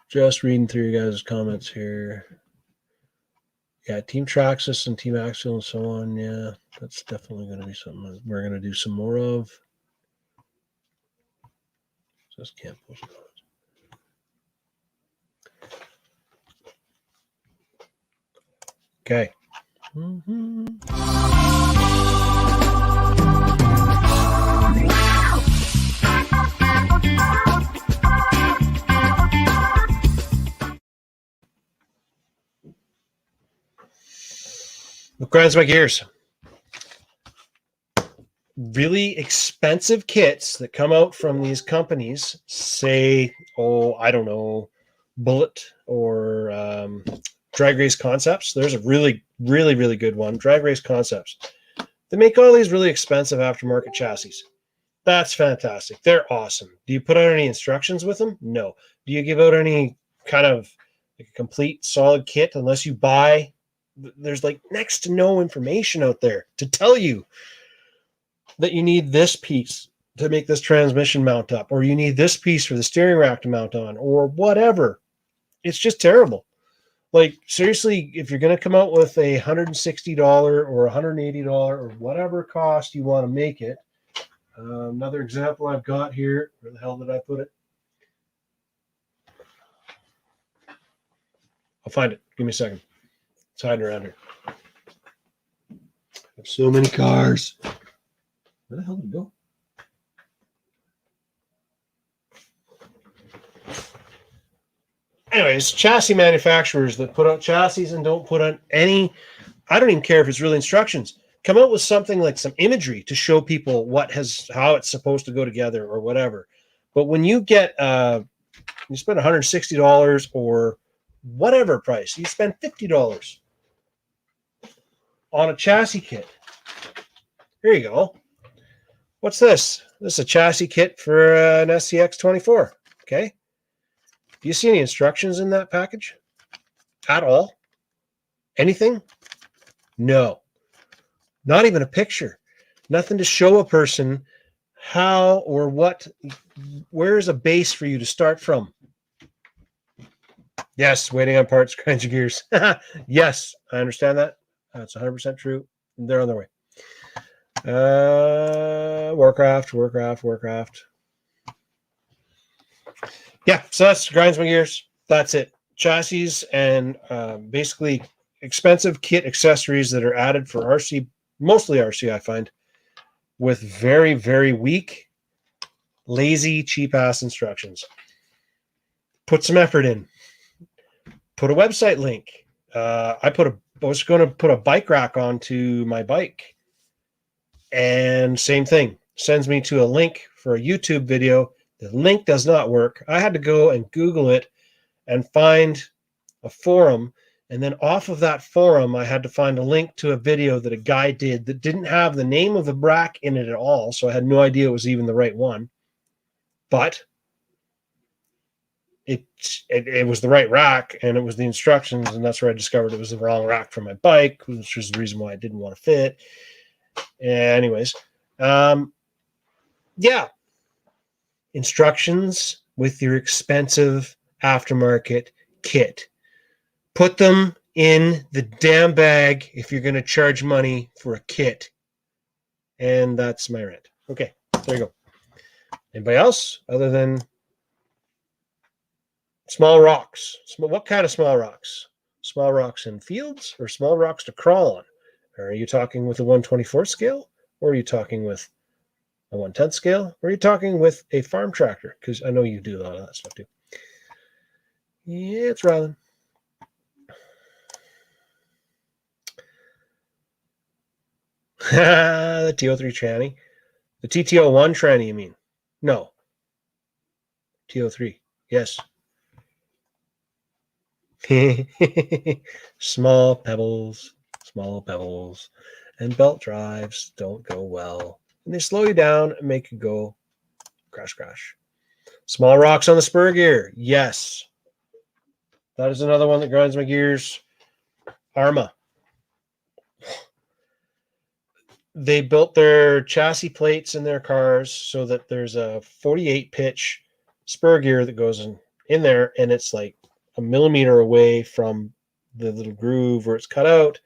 Just reading through you guys' comments here. Yeah, Team Traxxas and Team Axial and so on. Yeah, that's definitely going to be something that we're going to do some more of. Just can't post comments. Okay. What grinds my gears? Really expensive kits that come out from these companies, say, I don't know, Bullet or Drag Race Concepts. There's a really, really, really good one, Drag Race Concepts. They make all these really expensive aftermarket chassis. That's fantastic. They're awesome. Do you put out any instructions with them? No. Do you give out any kind of like a complete solid kit unless you buy? There's like next to no information out there to tell you that you need this piece to make this transmission mount up, or you need this piece for the steering rack to mount on, or whatever. It's just terrible. Like, seriously, if you're going to come out with a $160 or $180 or whatever cost you want to make it, another example I've got here, where the hell did I put it? I'll find it. Give me a second. It's hiding around here. I have so many cars. Where the hell did it go? Anyways, chassis manufacturers that put out chassis and don't put on any, I don't even care if it's really instructions. Come out with something like some imagery to show people how it's supposed to go together or whatever. But when you get, you spend $160 or whatever price, you spend $50 on a chassis kit. Here you go. What's this? This is a chassis kit for an SCX 24. Okay. Do you see any instructions in that package? At all? Anything? No. Not even a picture. Nothing to show a person how or what, where's a base for you to start from. Yes, waiting on parts grinds your gears. Yes, I understand that. That's 100% true. They're on their way. Warcraft. Yeah, so that's grinds my gears. That's it. Chassis and basically expensive kit accessories that are added for RC, mostly RC, I find, with very, very weak, lazy, cheap-ass instructions. Put some effort in. Put a website link. I was going to put a bike rack onto my bike. And same thing. Sends me to a link for a YouTube video. The link does not work. I had to go and Google it and find a forum And then off of that forum, I had to find a link to a video that a guy did that didn't have the name of the rack in it at all. So I had no idea it was even the right one. But it was the right rack, and it was the instructions, and that's where I discovered it was the wrong rack for my bike, which was the reason why I didn't want to fit. Anyways, yeah. Instructions with your expensive aftermarket kit. Put them in the damn bag if you're going to charge money for a kit. And that's my rant. Okay, there you go. Anybody else other than small rocks? What kind of small rocks? Small rocks in fields or small rocks to crawl on? Are you talking with a 1/24 scale? Or are you talking with a 1/10 scale? Or are you talking with a farm tractor? Because I know you do a lot of that stuff too. Yeah, it's Rylan. The TO3 tranny. The TTO1 tranny, you mean? No. TO3. Yes. Small pebbles, and belt drives don't go well. And they slow you down and make you go crash, crash. Small rocks on the spur gear. Yes. That is another one that grinds my gears. Arma. They built their chassis plates in their cars so that there's a 48 pitch spur gear that goes in there, and it's like a millimeter away from the little groove where it's cut out.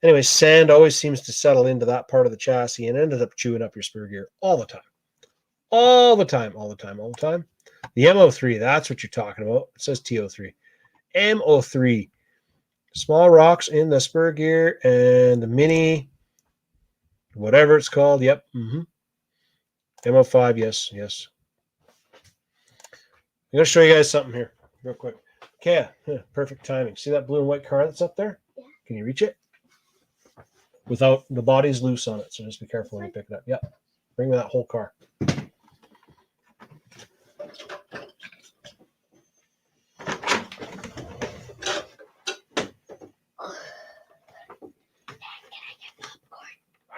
Anyway, sand always seems to settle into that part of the chassis and ended up chewing up your spur gear all the time. All the time. The MO3, that's what you're talking about. It says TO3. MO3. Small rocks in the spur gear and the mini, whatever it's called. Yep. MO5, yes. I'm going to show you guys something here real quick. Okay, perfect timing. See that blue and white car that's up there? Yeah. Can you reach it? Without, the body's loose on it, so just be careful when you pick it up. Yep. Bring me that whole car. Why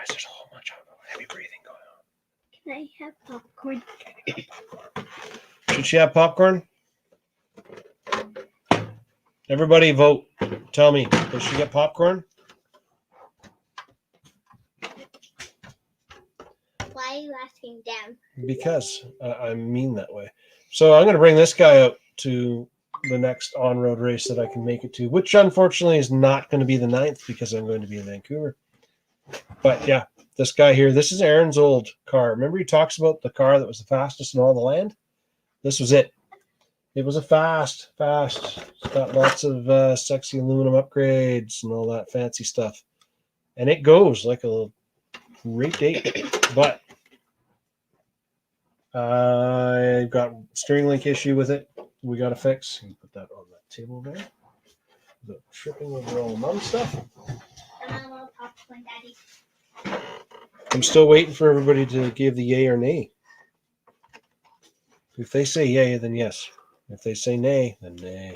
is there a whole bunch of heavy breathing going on? Can I have popcorn? Should she have popcorn? Everybody vote. Tell me, does she get popcorn? Why are you asking them? Because I mean that way. So I'm going to bring this guy out to the next on-road race that I can make it to, which unfortunately is not going to be the 9th because I'm going to be in Vancouver. But yeah, this guy here, this is Aaron's old car. Remember he talks about the car that was the fastest in all the land? This was it. It was a fast. It's got lots of sexy aluminum upgrades and all that fancy stuff. And it goes like a great date. But I got steering link issue with it. We got to fix. You put that on that table there. The tripping over all mom stuff. Popcorn, Daddy. I'm still waiting for everybody to give the yay or nay. If they say yay, then yes. If they say nay, then nay.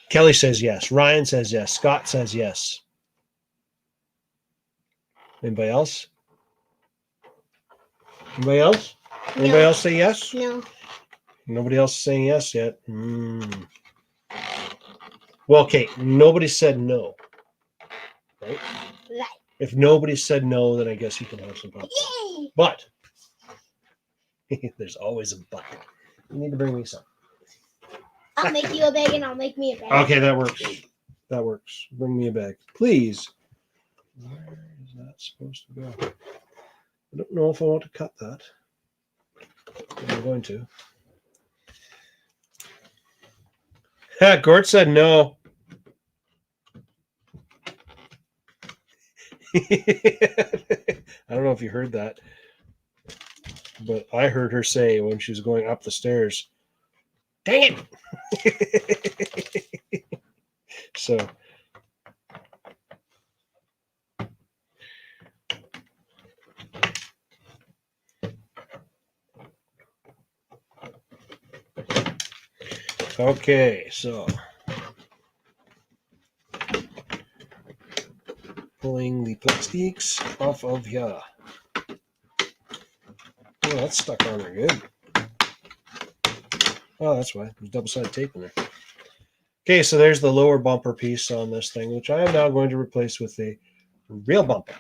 Kelly says yes. Ryan says yes. Scott says yes. Anybody else? Anybody else? Anybody else say yes? No. Nobody else is saying yes yet. Well, okay. Nobody said no. Right? Right. If nobody said no, then I guess you can have some popcorn. Yay! But there's always a but. You need to bring me some. I'll make you a bag and I'll make me a bag. Okay, that works. Bring me a bag, please. Where is that supposed to go? I don't know if I want to cut that. But I'm going to. Gort said no. I don't know if you heard that, but I heard her say when she was going up the stairs, "Dang it!" So. Okay, so pulling the plastics off of here. Oh, that's stuck on there good. Oh, that's why. There's double-sided tape in there. Okay, so there's the lower bumper piece on this thing, which I am now going to replace with a real bumper.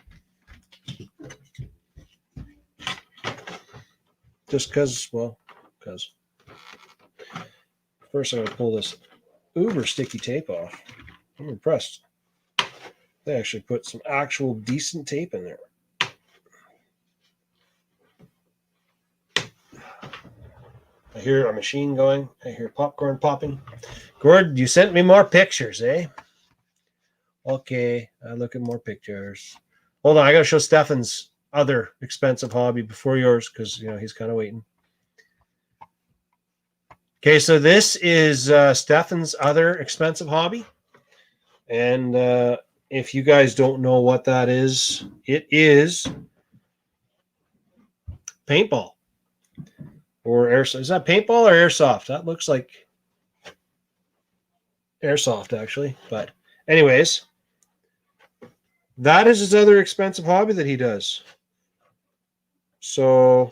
Just because, well, because. First, I'm going to pull this uber sticky tape off. I'm impressed. They actually put some actual decent tape in there. I hear a machine going. I hear popcorn popping. Gord, you sent me more pictures, eh? Okay, I look at more pictures. Hold on, I got to show Stefan's other expensive hobby before yours because, he's kind of waiting. Okay, so this is Stefan's other expensive hobby. And if you guys don't know what that is, it is paintball. Or airsoft. Is that paintball or airsoft? That looks like airsoft, actually. But anyways, that is his other expensive hobby that he does. So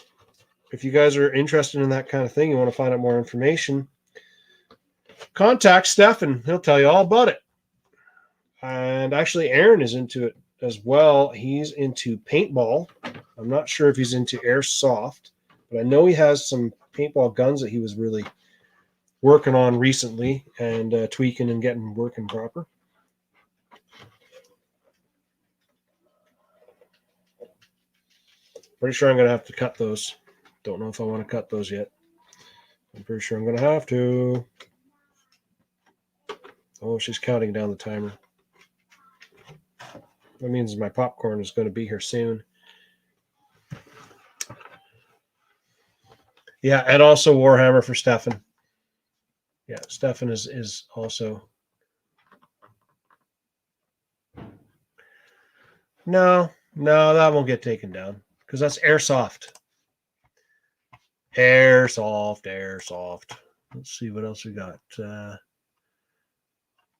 if you guys are interested in that kind of thing, you want to find out more information, contact Stefan. He'll tell you all about it. And actually, Aaron is into it as well. He's into paintball. I'm not sure if he's into airsoft, but I know he has some paintball guns that he was really working on recently and tweaking and getting working proper. Pretty sure I'm going to have to cut those. Don't know if I want to cut those yet. I'm pretty sure I'm going to have to. Oh, she's counting down the timer. That means my popcorn is going to be here soon. Yeah, and also Warhammer for Stefan. Yeah, Stefan is also. No, that won't get taken down because that's airsoft. Airsoft. Let's see what else we got.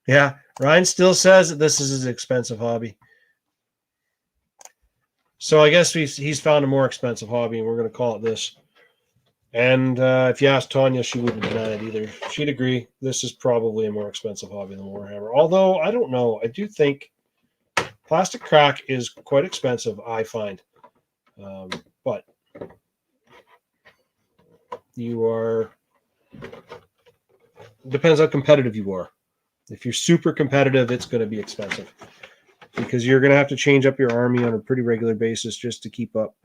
Yeah, Ryan still says that this is his expensive hobby. So I guess he's found a more expensive hobby, and we're going to call it this. And if you ask Tanya, she wouldn't deny it either. She'd agree this is probably a more expensive hobby than Warhammer. Although, I don't know. I do think plastic crack is quite expensive, I find. But you are... Depends how competitive you are. If you're super competitive, it's going to be expensive. Because you're going to have to change up your army on a pretty regular basis just to keep up.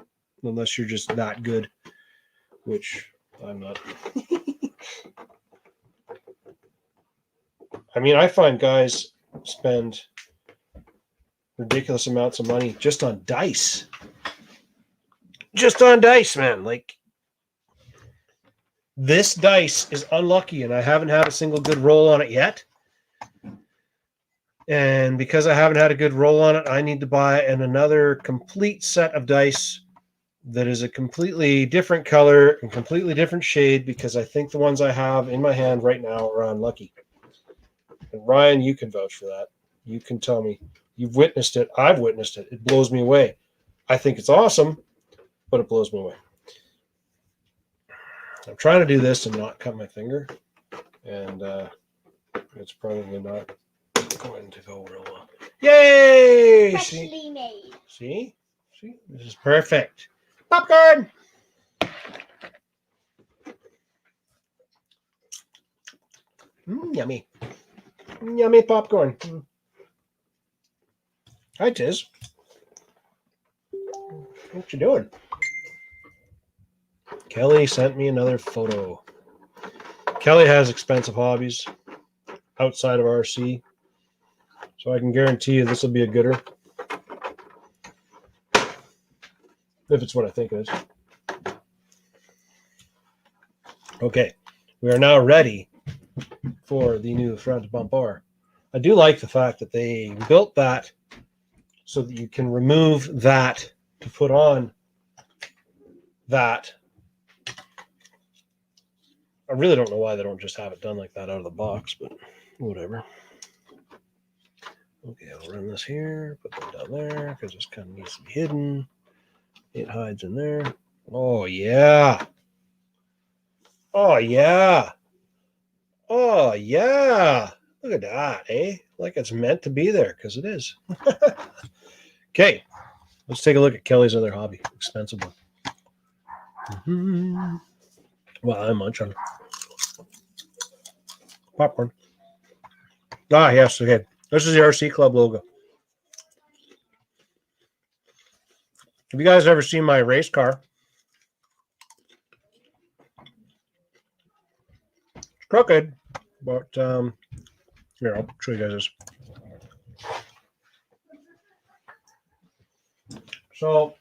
Unless you're just that good. Which I'm not. I mean, I find guys spend ridiculous amounts of money just on dice. Just on dice, man. Like, this dice is unlucky, and I haven't had a single good roll on it yet. And because I haven't had a good roll on it, I need to buy another complete set of dice that is a completely different color and completely different shade because I think the ones I have in my hand right now are unlucky. And Ryan, you can vouch for that. You can tell me. You've witnessed it. I've witnessed it. It blows me away. I think it's awesome, but it blows me away. I'm trying to do this and not cut my finger. And it's probably not going to go real well. Yay! Freshly made. See? This is perfect. Popcorn! Yummy. Yummy popcorn. Hi, Tiz. What you doing? Kelly sent me another photo. Kelly has expensive hobbies outside of RC, so I can guarantee you this will be a gooder. If it's what I think it is. Okay, we are now ready for the new front bumper. I do like the fact that they built that so that you can remove that to put on that. I really don't know why they don't just have it done like that out of the box, but whatever. Okay, I'll run this here, put that down there because this kind of needs to be hidden. It hides in there. Oh, yeah. Oh, yeah. Oh, yeah. Look at that, eh? Like it's meant to be there because it is. Okay, let's take a look at Kelly's other hobby, expensive one. Well, I'm munching. Popcorn. Ah, yes, okay. This is the RC Club logo. Have you guys ever seen my race car? It's crooked, but here, I'll show you guys this. So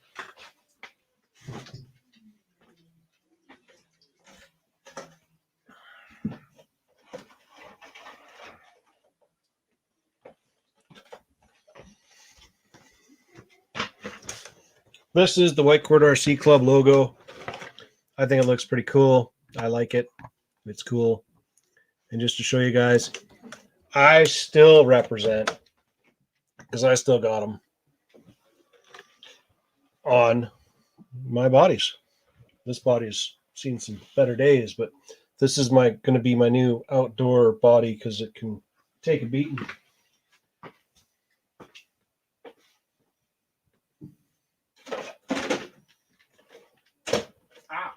this is the Whitecourt RC Club logo. I think it looks pretty cool. I like it. It's cool. And just to show you guys, I still represent, because I still got them on my bodies. This body's seen some better days, but this is going to be my new outdoor body because it can take a beating. Ow.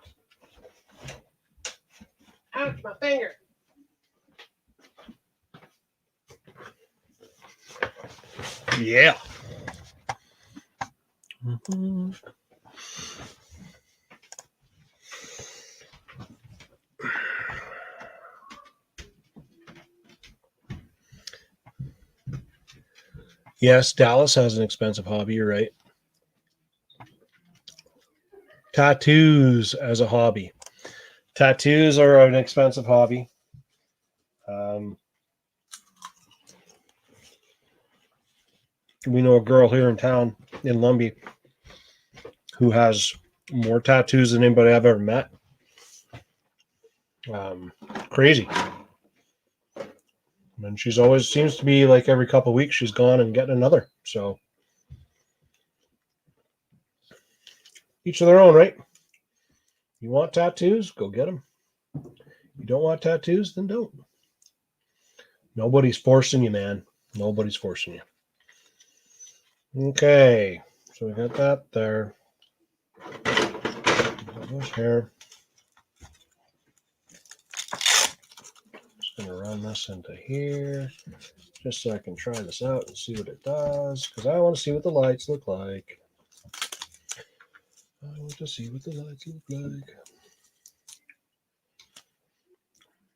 Ouch, my finger. Yeah. Yes, Dallas has an expensive hobby, you're right. Tattoos as a hobby. Tattoos are an expensive hobby. We know a girl here in town, in Lumbee, who has more tattoos than anybody I've ever met. Crazy. And she's always seems to be like every couple of weeks she's gone and getting another. So each of their own, right? You want tattoos? Go get them. You don't want tattoos? Then don't. Nobody's forcing you, man. Nobody's forcing you. Okay. So we got that there. Goes here. Just going to run this into here just so I can try this out and see what it does, because I want to see what the lights look like. I want to see what the lights look like.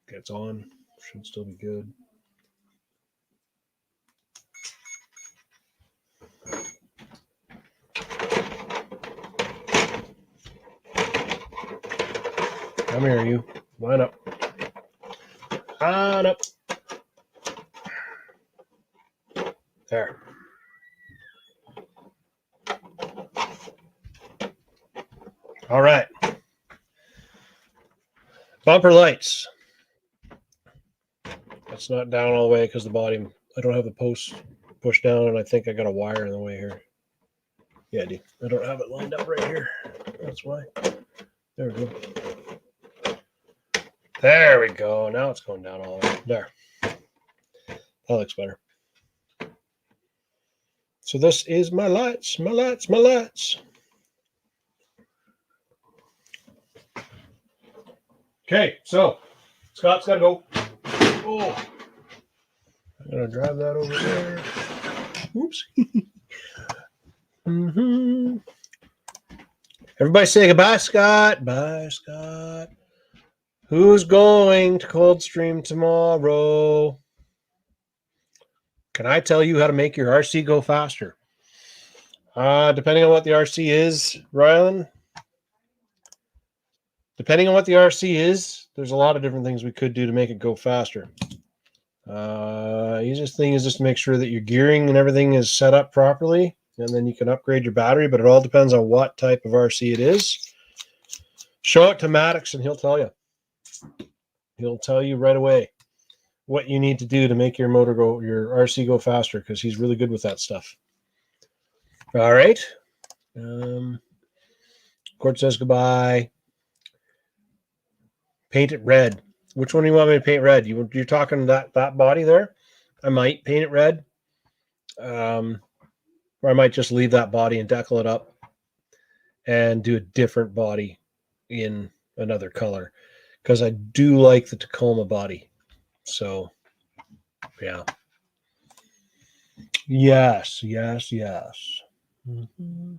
Okay, it's on. Should still be good. Come here, you. Line up. Line up. There. All right. Bumper lights. That's not down all the way because the body, I don't have the post pushed down, and I think I got a wire in the way here. Yeah, I do. I don't have it lined up right here. That's why. There we go. There we go. Now it's going down all the way. There. That looks better. So this is my lights, my lights, my lights. Okay, so Scott's got to go. Oh, I'm going to drive that over there. Oops. Everybody say goodbye, Scott. Bye, Scott. Who's going to Coldstream tomorrow? Can I tell you how to make your RC go faster? Depending on what the RC is, Rylan. Depending on what the RC is, there's a lot of different things we could do to make it go faster. Easiest thing is just to make sure that your gearing and everything is set up properly, and then you can upgrade your battery, but it all depends on what type of RC it is. Show it to Maddox and he'll tell you. He'll tell you right away what you need to do to make your RC go faster, because he's really good with that stuff. All right. Court says goodbye. Paint it red. Which one do you want me to paint red? You're talking that body there? I might paint it red. Or I might just leave that body and decal it up and do a different body in another color, because I do like the Tacoma body. So, yeah. Yes. Mm-hmm.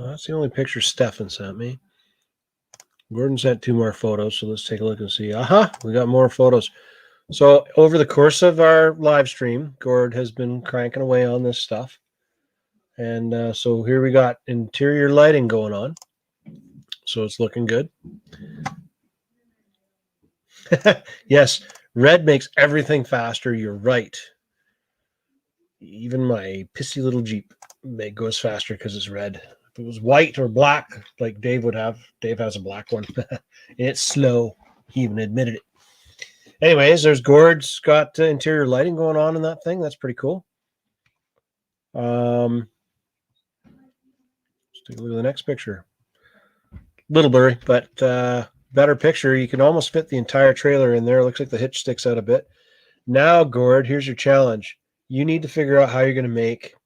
That's the only picture Stefan sent me. Gordon sent 2 more photos, so let's take a look and see. We got more photos. So over the course of our live stream, Gord has been cranking away on this stuff. And so here we got interior lighting going on. So it's looking good. Yes, red makes everything faster. You're right. Even my pissy little Jeep goes faster because it's red. If it was white or black, like Dave would have, Dave has a black one. And it's slow. He even admitted it. Anyways, there's Gord's got interior lighting going on in that thing. That's pretty cool. Let's take a look at the next picture. Little blurry, but better picture. You can almost fit the entire trailer in there. It looks like the hitch sticks out a bit. Now, Gord, here's your challenge. You need to figure out how you're going to make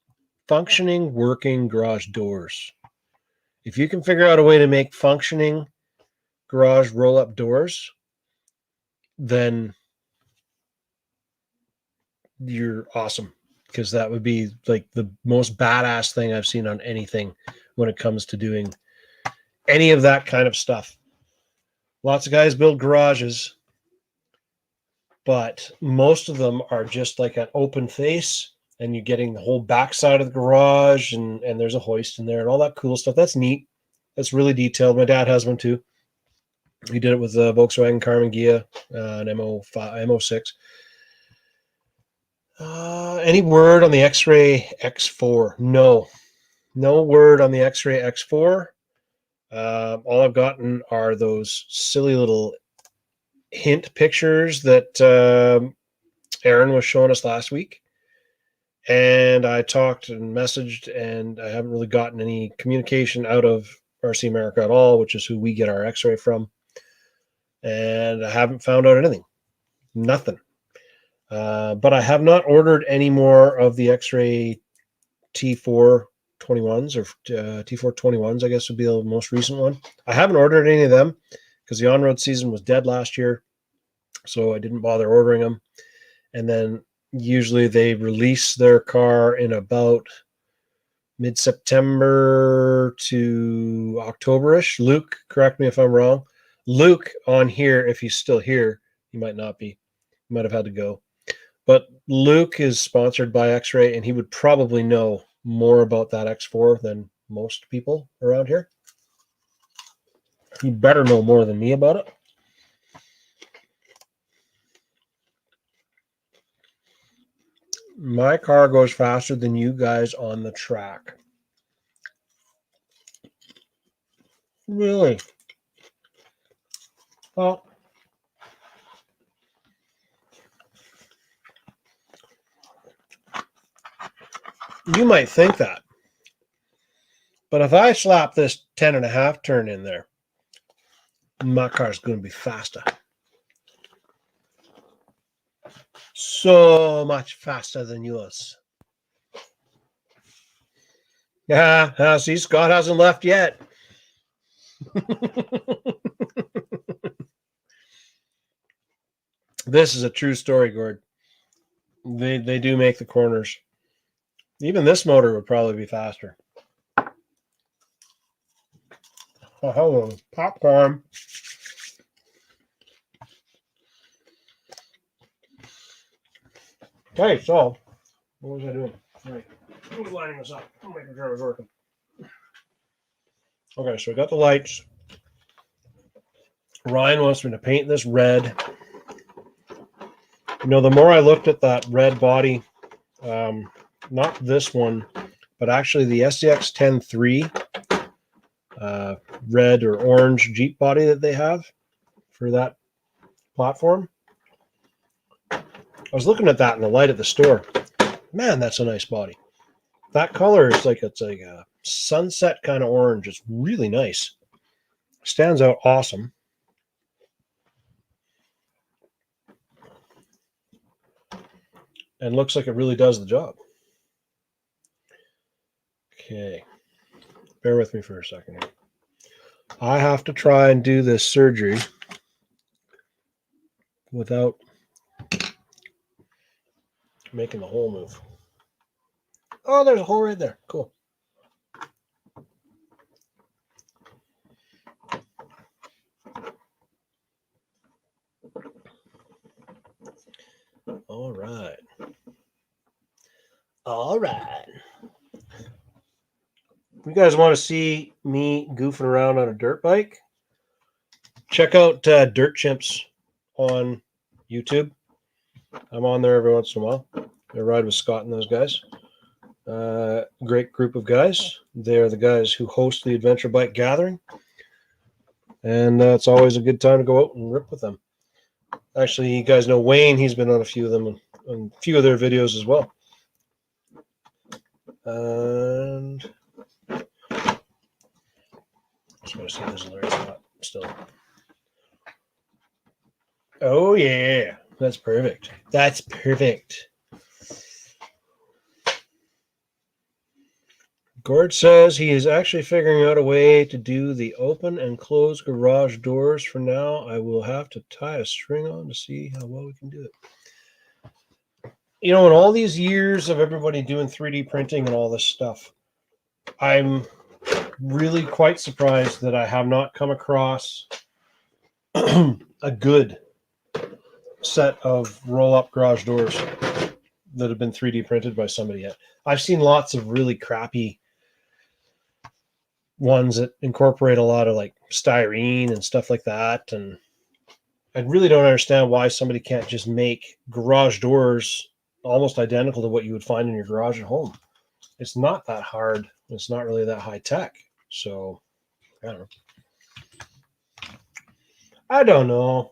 functioning, working garage doors. If you can figure out a way to make functioning garage roll-up doors, then you're awesome, because that would be like the most badass thing I've seen on anything when it comes to doing any of that kind of stuff. Lots of guys build garages, but most of them are just like an open face, and you're getting the whole backside of the garage, and there's a hoist in there and all that cool stuff. That's neat. That's really detailed. My dad has one too. He did it with the Volkswagen Carmen Ghia, an M06. Any word on the X-Ray X4? No word on the X-Ray X4. All I've gotten are those silly little hint pictures that Aaron was showing us last week. And I talked and messaged, and I haven't really gotten any communication out of RC America at all, which is who we get our X-Ray from. And I haven't found out anything. Nothing. But I have not ordered any more of the X-Ray T4 21s, or T4 21s, I guess would be the most recent one. I haven't ordered any of them because the on-road season was dead last year, so I didn't bother ordering them. And then usually they release their car in about mid-September to October-ish. Luke, correct me if I'm wrong. Luke on here, if he's still here, he might not be. He might have had to go. But Luke is sponsored by X-Ray, and he would probably know more about that X4 than most people around here. He better know more than me about it. My car goes faster than you guys on the track. Really? Well, you might think that. But if I slap this 10.5 turn in there, my car's going to be faster. So much faster than yours. Yeah, see, Scott hasn't left yet. This is a true story, Gord. They do make the corners. Even this motor would probably be faster. Oh, hello, popcorn. Okay, so what was I doing? All right, let me lining this up. I'm making sure it's working. Okay, so we got the lights. Ryan wants me to paint this red. You know, the more I looked at that red body not this one, but actually the SDX 10-3 red or orange Jeep body that they have for that platform. I was looking at that in the light at the store. Man, that's a nice body. That color is like, it's like a sunset kind of orange. It's really nice. Stands out awesome. And looks like it really does the job. Okay. Bear with me for a second here. I have to try and do this surgery without making the hole move. Oh, there's a hole right there. Cool. All right. All right. If you guys want to see me goofing around on a dirt bike, check out Dirt Chimps on YouTube. I'm on there every once in a while. I ride with Scott and those guys. Great group of guys. They're the guys who host the Adventure Bike Gathering. And it's always a good time to go out and rip with them. Actually, you guys know Wayne. He's been on a few of them and a few of their videos as well. And I just want to see this alert spot still. Oh, yeah. That's perfect. That's perfect. Gord says he is actually figuring out a way to do the open and close garage doors. For now, I will have to tie a string on to see how well we can do it. You know, in all these years of everybody doing 3D printing and all this stuff, I'm really quite surprised that I have not come across a good set of roll-up garage doors that have been 3D printed by somebody yet. I've seen lots of really crappy ones that incorporate a lot of like styrene and stuff like that, and I really don't understand why somebody can't just make garage doors almost identical to what you would find in your garage at home. It's not that hard. It's not really that high tech. So I don't know.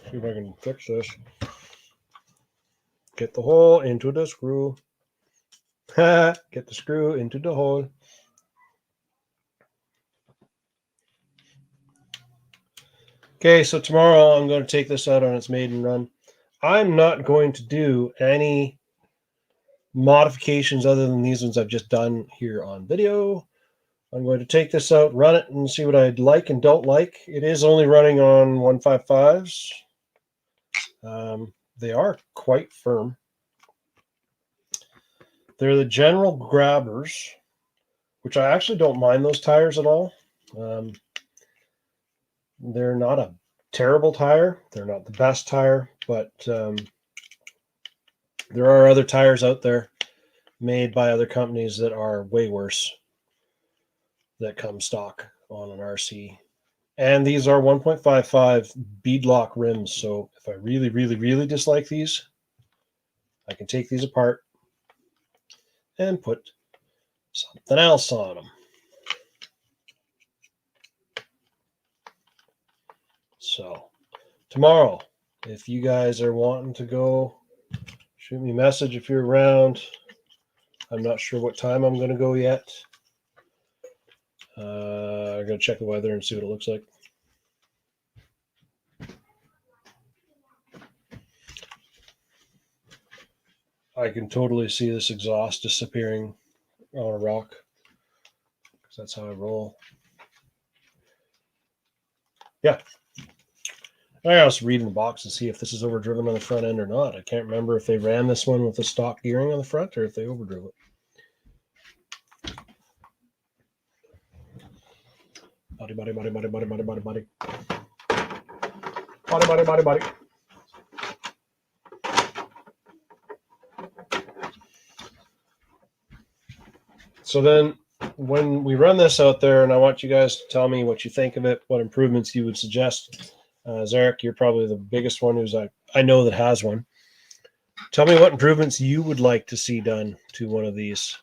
See if I can fix this. Get the hole into the screw. Get the screw into the hole. Okay, so tomorrow I'm going to take this out on its maiden run. I'm not going to do any modifications other than these ones I've just done here on video. I'm going to take this out, run it, and see what I like and don't like. It is only running on 155s. They are quite firm. They're the general grabbers, which I actually don't mind those tires at all. They're not a terrible tire. They're not the best tire, but there are other tires out there made by other companies that are way worse that come stock on an RC. And these are 1.55 beadlock rims. So if I really, really, really dislike these, I can take these apart and put something else on them. So tomorrow, if you guys are wanting to go, shoot me a message if you're around. I'm not sure what time I'm going to go yet. I'm going to check the weather and see what it looks like. I can totally see this exhaust disappearing on a rock, because that's how I roll. Yeah. I also read in the box to see if this is overdriven on the front end or not. I can't remember if they ran this one with the stock gearing on the front or if they overdrove it. Body, body, body, body, body, body, body, body. Body, body, body, body. So then when we run this out there, and I want you guys to tell me what you think of it, what improvements you would suggest. Zarek, you're probably the biggest one who's I know that has one. Tell me what improvements you would like to see done to one of these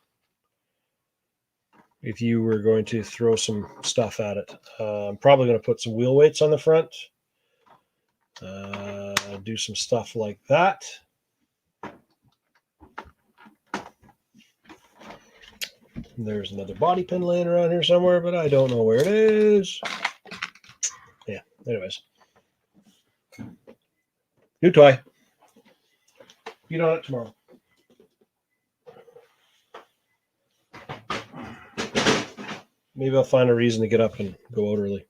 if you were going to throw some stuff at it. I'm probably going to put some wheel weights on the front. Do some stuff like that. There's another body pin laying around here somewhere, but I don't know where it is. Yeah, anyways. New toy. Eat on it tomorrow. Maybe I'll find a reason to get up and go out early.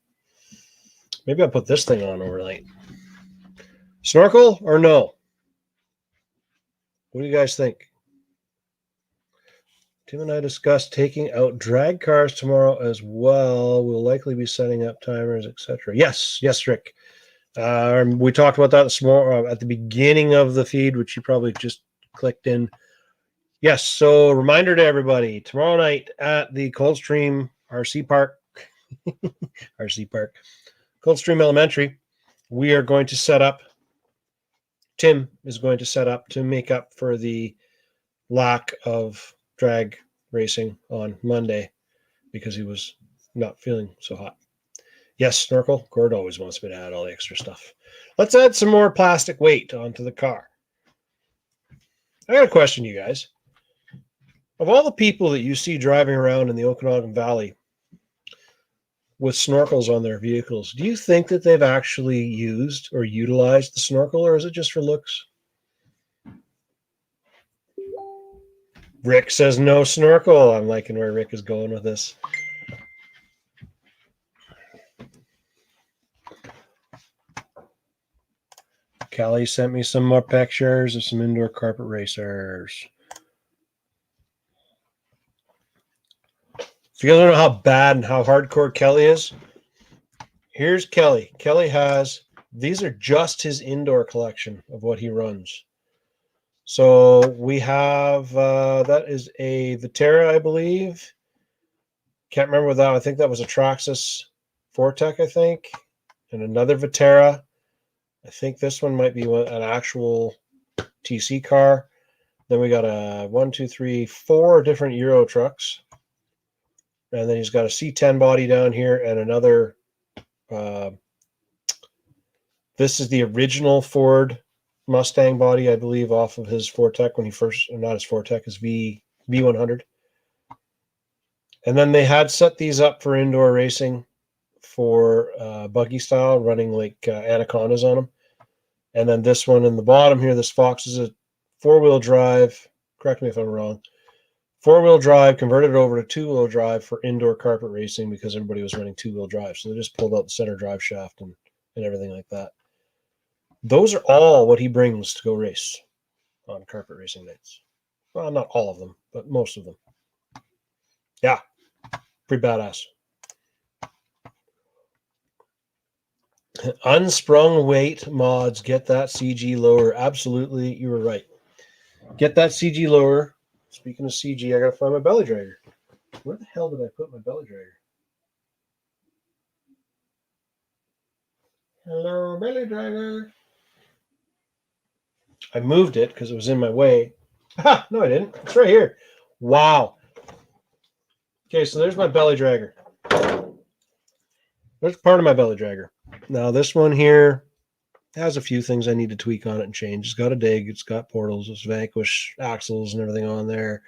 Maybe I'll put this thing on overnight. Snorkel or no? What do you guys think? Tim and I discussed taking out drag cars tomorrow as well. We'll likely be setting up timers, etc. Yes, Rick. We talked about that this morning at the beginning of the feed, which you probably just clicked in. Yes, so reminder to everybody, tomorrow night at the Coldstream RC Park, Coldstream Elementary, we are going to set up, Tim is going to set up to make up for the lack of drag racing on Monday because he was not feeling so hot. Yes, snorkel. Gord always wants me to add all the extra stuff. Let's add some more plastic weight onto the car. I got a question, you guys. Of all the people that you see driving around in the Okanagan Valley with snorkels on their vehicles, do you think that they've actually used or utilized the snorkel, or is it just for looks? Rick says no snorkel. I'm liking where Rick is going with this. Kelly sent me some more pictures of some indoor carpet racers. If you guys don't know how bad and how hardcore Kelly is, here's Kelly. Kelly has, these are just his indoor collection of what he runs. So we have, that is a Vitera, I believe. Can't remember what that, I think that was a Traxxas Vortec, I think. And another Vitera. I think this one might be an actual TC car. Then we got a 4 different Euro trucks. And then he's got a C10 body down here and another. This is the original Ford Mustang body, I believe, off of his Vortec when he first, not his Vortec, his V100. And then they had set these up for indoor racing for buggy style, running like Anacondas on them. And then this one in the bottom here, this Fox is a 4-wheel drive. Correct me if I'm wrong. 4-wheel drive, converted it over to 2-wheel drive for indoor carpet racing because everybody was running 2-wheel drive. So they just pulled out the center drive shaft and everything like that. Those are all what he brings to go race on carpet racing nights. Well, not all of them, but most of them. Yeah, pretty badass. Unsprung weight mods, get that CG lower. Absolutely, you were right. Get that CG lower. Speaking of CG, I gotta find my belly dragger. Where the hell did I put my belly dragger? Hello, belly dragger. I moved it because it was in my way. Ha! No, I didn't. It's right here. Wow. Okay, so there's my belly dragger. There's part of my belly dragger. Now this one here has a few things I need to tweak on it and change. It's got a dig, it's got portals, it's Vanquish axles and everything on there.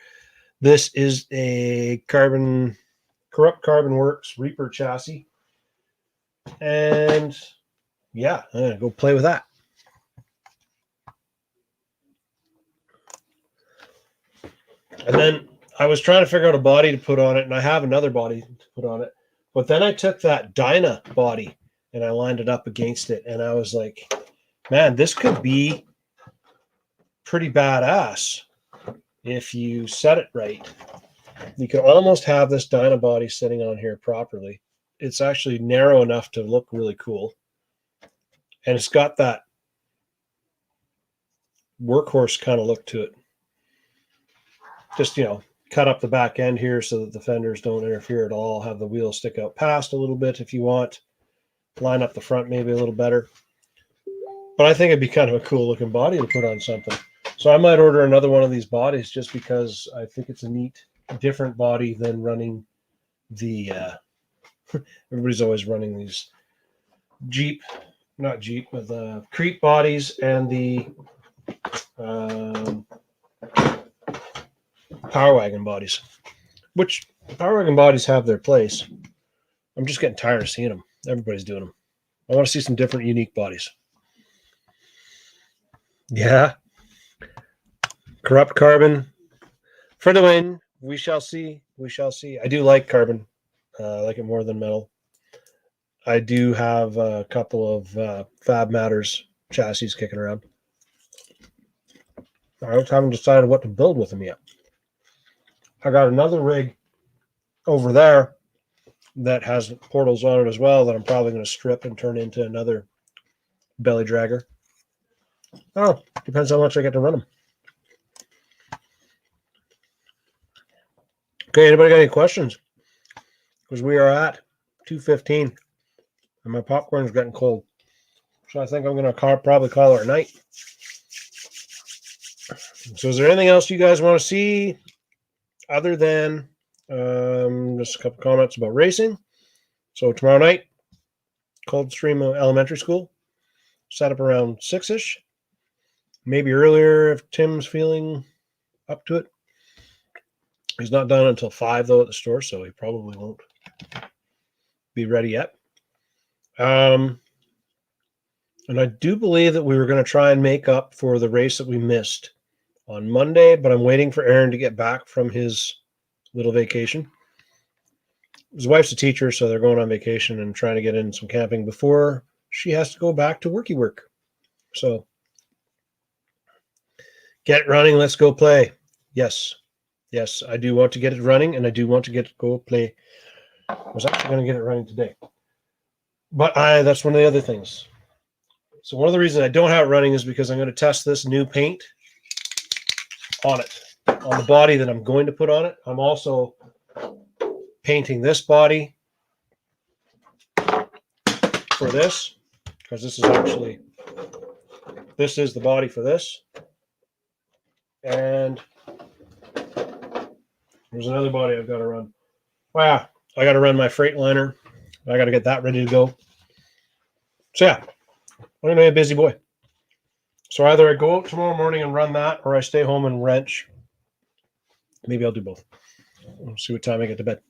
This is a Corrupt Carbon Works Reaper chassis. And yeah, I'm gonna go play with that. And then I was trying to figure out a body to put on it, and I have another body to put on it. But then I took that Dyna body and I lined it up against it, and I was like, man, this could be pretty badass if you set it right. You could almost have this Dyna body sitting on here properly. It's actually narrow enough to look really cool. And it's got that workhorse kind of look to it. Just, cut up the back end here so that the fenders don't interfere at all. Have the wheels stick out past a little bit if you want. Line up the front maybe a little better. But I think it'd be kind of a cool looking body to put on something. So I might order another one of these bodies just because I think it's a neat, different body than running the. Everybody's always running these not Jeep, but the Crete bodies and the Power Wagon bodies, which Power Wagon bodies have their place. I'm just getting tired of seeing them. Everybody's doing them. I want to see some different, unique bodies. Yeah. Corrupt carbon for the win. We shall see. We shall see. I do like carbon. I like it more than metal. I do have a couple of Fab Matters chassis kicking around. I haven't decided what to build with them yet. I got another rig over there that has portals on it as well that I'm probably going to strip and turn into another belly dragger. Oh, depends how much I get to run them. Okay, anybody got any questions? Because we are at 2:15 and my popcorn's getting cold. So I think I'm going to probably call it a night. So is there anything else you guys want to see other than just a couple comments about racing? So tomorrow night, Coldstream Elementary School, set up around 6-ish. Maybe earlier if Tim's feeling up to it. He's not done until 5 though at the store, so he probably won't be ready yet. And I do believe that we were going to try and make up for the race that we missed on Monday, but I'm waiting for Aaron to get back from his little vacation. His wife's a teacher, so they're going on vacation and trying to get in some camping before she has to go back to worky work. So get it running. Let's go play. Yes. Yes, I do want to get it running, and I do want to go play. I was actually going to get it running today. But that's one of the other things. So one of the reasons I don't have it running is because I'm going to test this new paint on it, on the body that I'm going to put on it. I'm also painting this body for this, because this is the body for this. And there's another body I've got to run. Wow, I got to run my Freightliner. I got to get that ready to go. So yeah, I'm going to be a busy boy. So either I go out tomorrow morning and run that, or I stay home and wrench. Maybe I'll do both. We'll see what time I get to bed.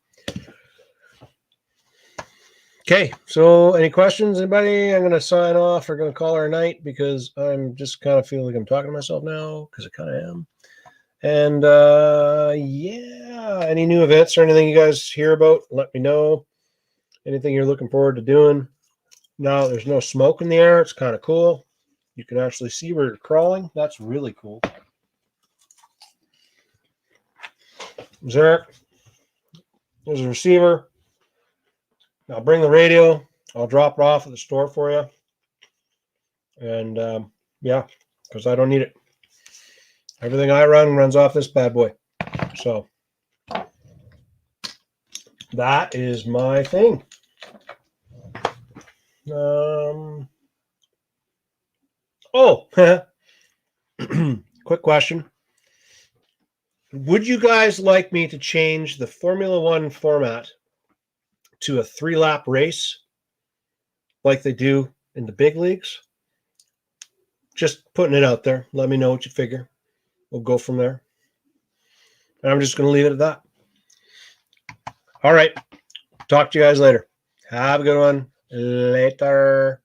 Okay, so any questions, anybody? I'm going to sign off. We're going to call our night because I'm just kind of feeling like I'm talking to myself now, because I kind of am. And yeah, any new events or anything you guys hear about, let me know. Anything you're looking forward to doing. Now, there's no smoke in the air. It's kind of cool. You can actually see where you're crawling. That's really cool. There's a receiver. I'll bring the radio. I'll drop it off at the store for you. And yeah, because I don't need it. Everything I run runs off this bad boy. So that is my thing. Quick question. Would you guys like me to change the Formula One format to a 3-lap race like they do in the big leagues? Just putting it out there. Let me know what you figure. We'll go from there. And I'm just going to leave it at that. All right. Talk to you guys later. Have a good one. Later.